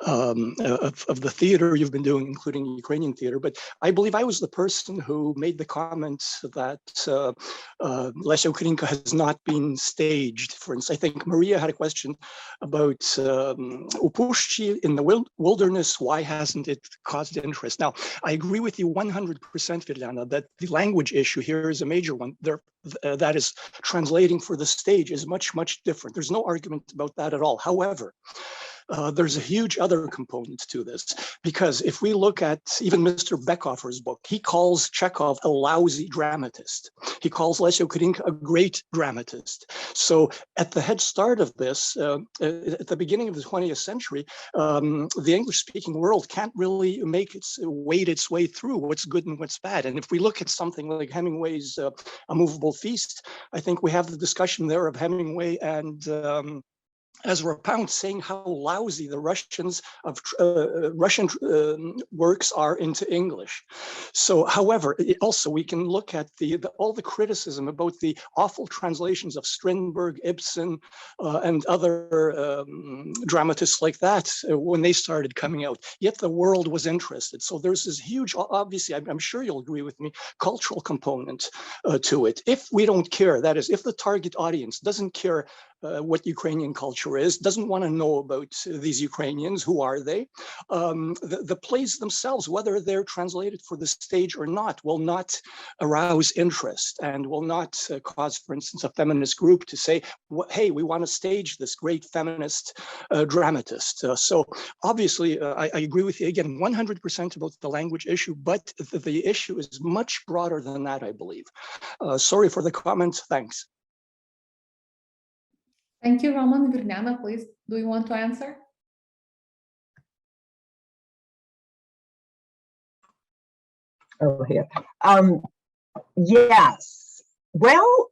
the theater you've been doing, including Ukrainian theater. But I believe I was the person who made the comment that Lesia Ukrainka has not been staged. For instance, I think Maria had a question about Upushchi in the wilderness. Why hasn't it caused interest? Now, I agree with you 100%, Vitlana, that the language issue here is a major one. That is, translating for the stage is much, much different. There's no argument about that at all. However, there's a huge other component to this, because if we look at even Mr. Beckoffer's book, he calls Chekhov a lousy dramatist. He calls Lesia Ukrainka a great dramatist. So at the head start of this, at the beginning of the 20th century, the English-speaking world can't really wade its way through what's good and what's bad. And if we look at something like Hemingway's A Movable Feast, I think we have the discussion there of Hemingway and Ezra Pound saying how lousy the Russian works are into English. So, however, also we can look at all the criticism about the awful translations of Strindberg, Ibsen, and other dramatists like that when they started coming out. Yet the world was interested. So there's this huge, obviously, I'm sure you'll agree with me, cultural component to it. If we don't care, that is, if the target audience doesn't care what Ukrainian culture is, doesn't want to know about these Ukrainians, who are they? The plays themselves, whether they're translated for the stage or not, will not arouse interest and will not cause, for instance, a feminist group to say, hey, we want to stage this great feminist dramatist. So obviously, I agree with you again, 100% about the language issue, but the issue is much broader than that, I believe. Sorry for the comments, thanks. Thank you, Roman. Virnana, please, do you want to answer? Oh, here. Yes. Well,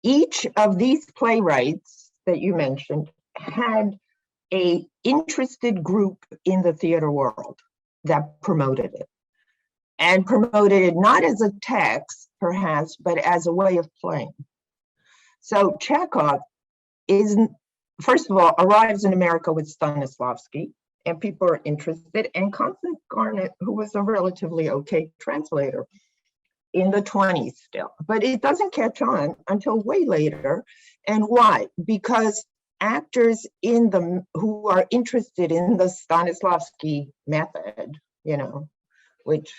each of these playwrights that you mentioned had an interested group in the theater world that promoted it. And promoted it not as a text, perhaps, but as a way of playing. So Chekhov first of all, arrives in America with Stanislavski, and people are interested. And Constance Garnett, who was a relatively okay translator in the 20s still, but it doesn't catch on until way later. And why? Because actors who are interested in the Stanislavski method, which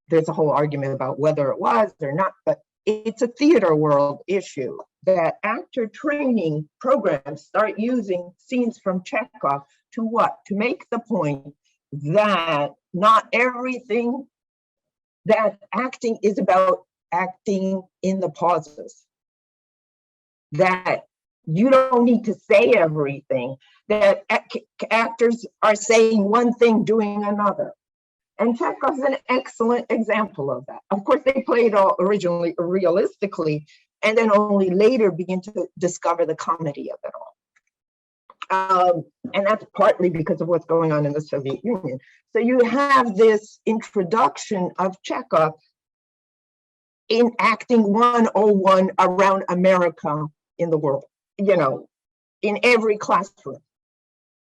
there's a whole argument about whether it was or not, but it's a theater world issue that actor training programs start using scenes from Chekhov to what? To make the point that not everything, that acting is about acting in the pauses, that you don't need to say everything, that actors are saying one thing, doing another. And Chekhov's an excellent example of that. Of course, they played all originally realistically, and then only later begin to discover the comedy of it all. And that's partly because of what's going on in the Soviet Union. So you have this introduction of Chekhov in acting 101 around America in the world, in every classroom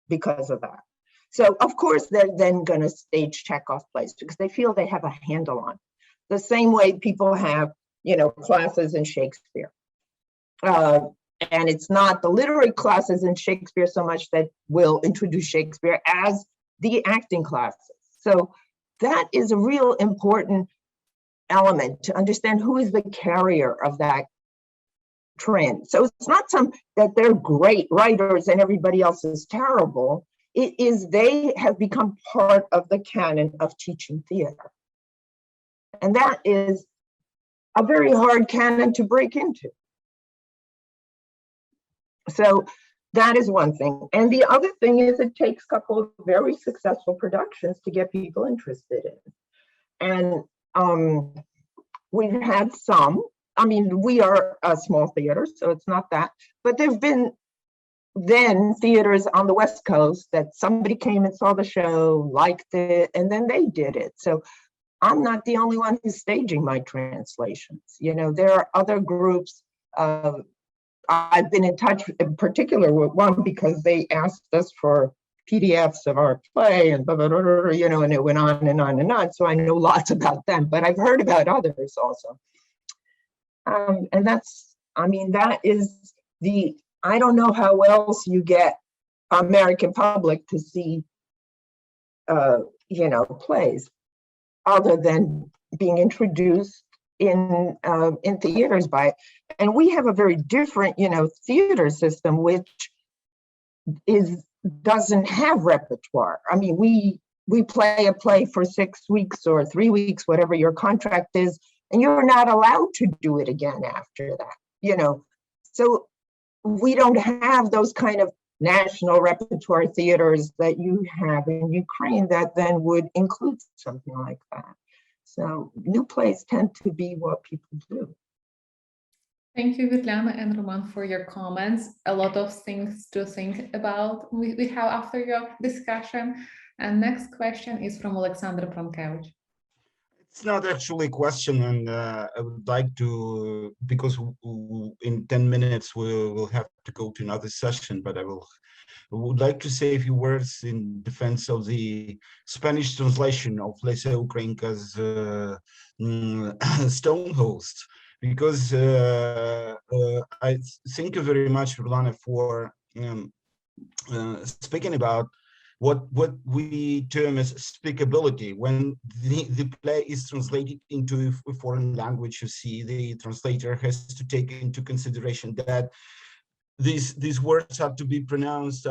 because of that. So of course they're then going to stage Chekhov plays because they feel they have a handle on it. The same way people have, classes in Shakespeare. And it's not the literary classes in Shakespeare so much that will introduce Shakespeare as the acting classes. So that is a real important element to understand who is the carrier of that trend. So it's not that they're great writers and everybody else is terrible. It is they have become part of the canon of teaching theater. And that is a very hard canon to break into. So that is one thing. And the other thing is it takes a couple of very successful productions to get people interested in. And we've had some, we are a small theater, so it's not that, but there've been then theaters on the West Coast that somebody came and saw the show, liked it, and then they did it. So I'm not the only one who's staging my translations. There are other groups. I've been in touch in particular with one because they asked us for PDFs of our play and blah, blah, blah, blah, and it went on and on and on. So I know lots about them, but I've heard about others also. And that is I don't know how else you get American public to see, plays other than being introduced in theaters by it. And we have a very different, theater system, which doesn't have repertoire. We play a play for 6 weeks or 3 weeks, whatever your contract is, and you're not allowed to do it again after that, So we don't have those kind of national repertoire theaters that you have in Ukraine that then would include something like that. So new plays tend to be what people do. Thank you, Svetlana and Roman, for your comments. A lot of things to think about we have after your discussion. And next question is from Alexander Pronkevich. It's not actually a question, and I would like to, because in 10 minutes we will have to go to another session, but I would like to say a few words in defense of the Spanish translation of Lesia Ukrainka's Stonehost, because I thank you very much, Svetlana, for speaking about what we term as speakability. When the play is translated into a foreign language, you see the translator has to take into consideration that these words have to be pronounced,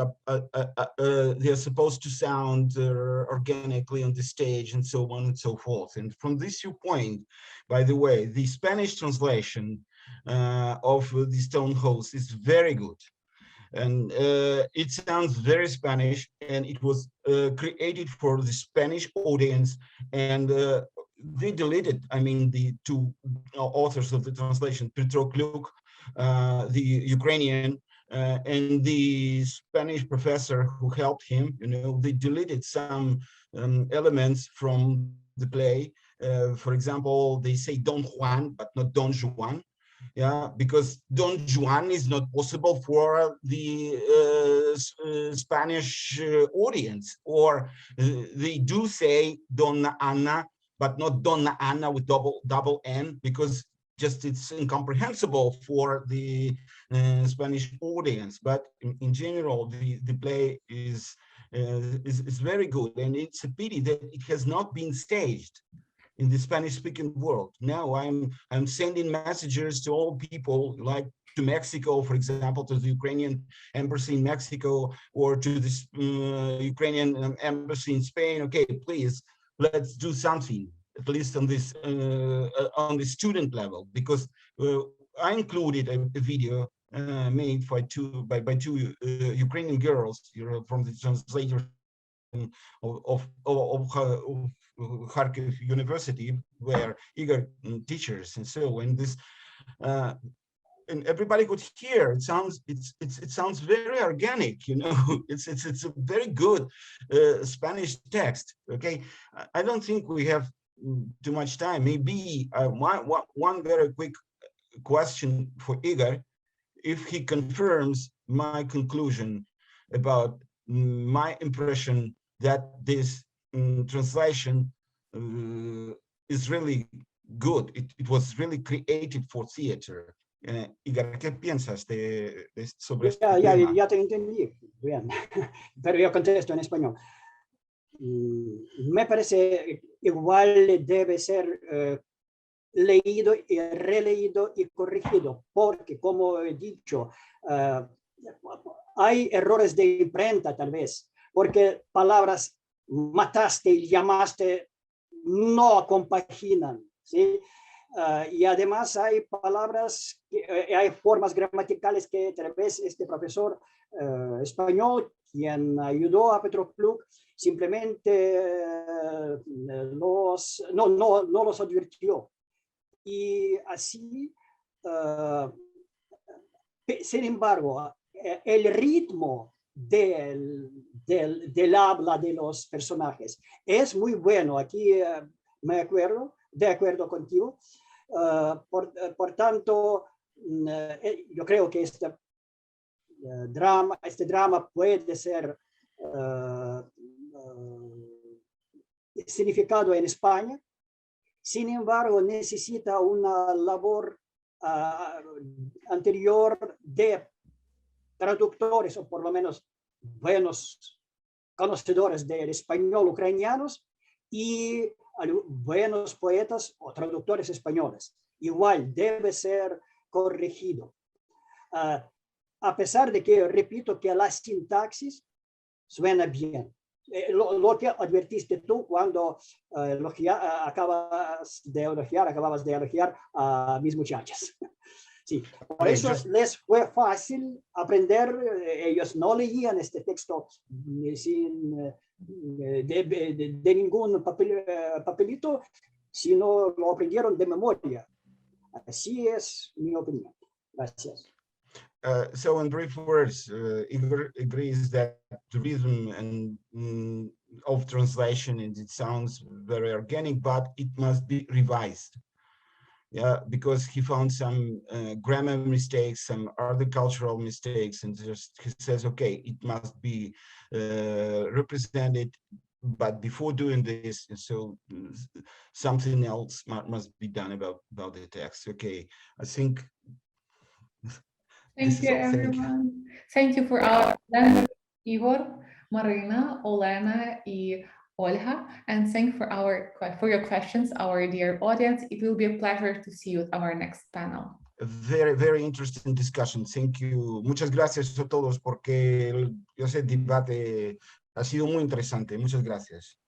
they're supposed to sound organically on the stage, and so on and so forth. And from this viewpoint, by the way, the Spanish translation of the Stonehost is very good. And it sounds very Spanish, and it was created for the Spanish audience, and they deleted, the two authors of the translation, Petro Kluk, the Ukrainian, and the Spanish professor who helped him, they deleted some elements from the play. For example, they say Don Juan, but not Don Juan. Yeah, because Don Juan is not possible for the Spanish audience, or they do say Donna Ana, but not Donna Ana with double N, because just it's incomprehensible for the Spanish audience. But in general, the play is very good, and it's a pity that it has not been staged in the Spanish-speaking world. Now I'm sending messages to all people, like to Mexico, for example, to the Ukrainian embassy in Mexico, or to the Ukrainian embassy in Spain. Okay, please, let's do something, at least on this on the student level, because I included a video made by two Ukrainian girls, from the translators of Kharkiv University, where Ígor teachers, and so and this and everybody could hear. It sounds very organic, you know. It's a very good Spanish text. Okay, I don't think we have too much time. Maybe one very quick question for Ígor, if he confirms my conclusion about my impression that this translation is really good. It was really created for theater. Ígor, ¿qué piensas sobre este tema? Ya te entendí, bien, pero yo contesto en español. Me parece igual debe ser leído y releído y corregido, porque como he dicho, hay errores de imprenta tal vez, porque palabras mataste y llamaste no compaginan, ¿sí? Y además hay palabras, hay formas gramaticales que tal vez este profesor español, quien ayudó a Petropluk, simplemente no los advirtió. Y así, sin embargo, el ritmo del habla de los personajes es muy bueno. Aquí de acuerdo contigo. Por tanto, yo creo que este drama puede ser significado en España. Sin embargo, necesita una labor anterior de traductores, o por lo menos buenos conocedores del español ucranianos, y buenos poetas o traductores españoles. Igual debe ser corregido. A pesar de que, repito, que la sintaxis suena bien. Lo que advertiste tú cuando acababas de elogiar a mis muchachas. Sí, por eso les fue fácil aprender. Ellos no leían este texto de ningún papelito, sino lo aprendieron de memoria. Así es mi opinión. Gracias. So in brief words, Ígor agrees that the rhythm and of translation, and it sounds very organic, but it must be revised. Yeah, because he found some grammar mistakes, some other cultural mistakes, and he says, okay, it must be represented, but before doing this, so something else must be done about the text. Okay, I think. Thank you, everyone. Thank you for our Ígor, Maryna, Olena, and Olha, and thank for your questions, our dear audience. It will be a pleasure to see you at our next panel. A very, very interesting discussion. Thank you. Muchas gracias a todos porque ese debate ha sido muy interesante. Muchas gracias.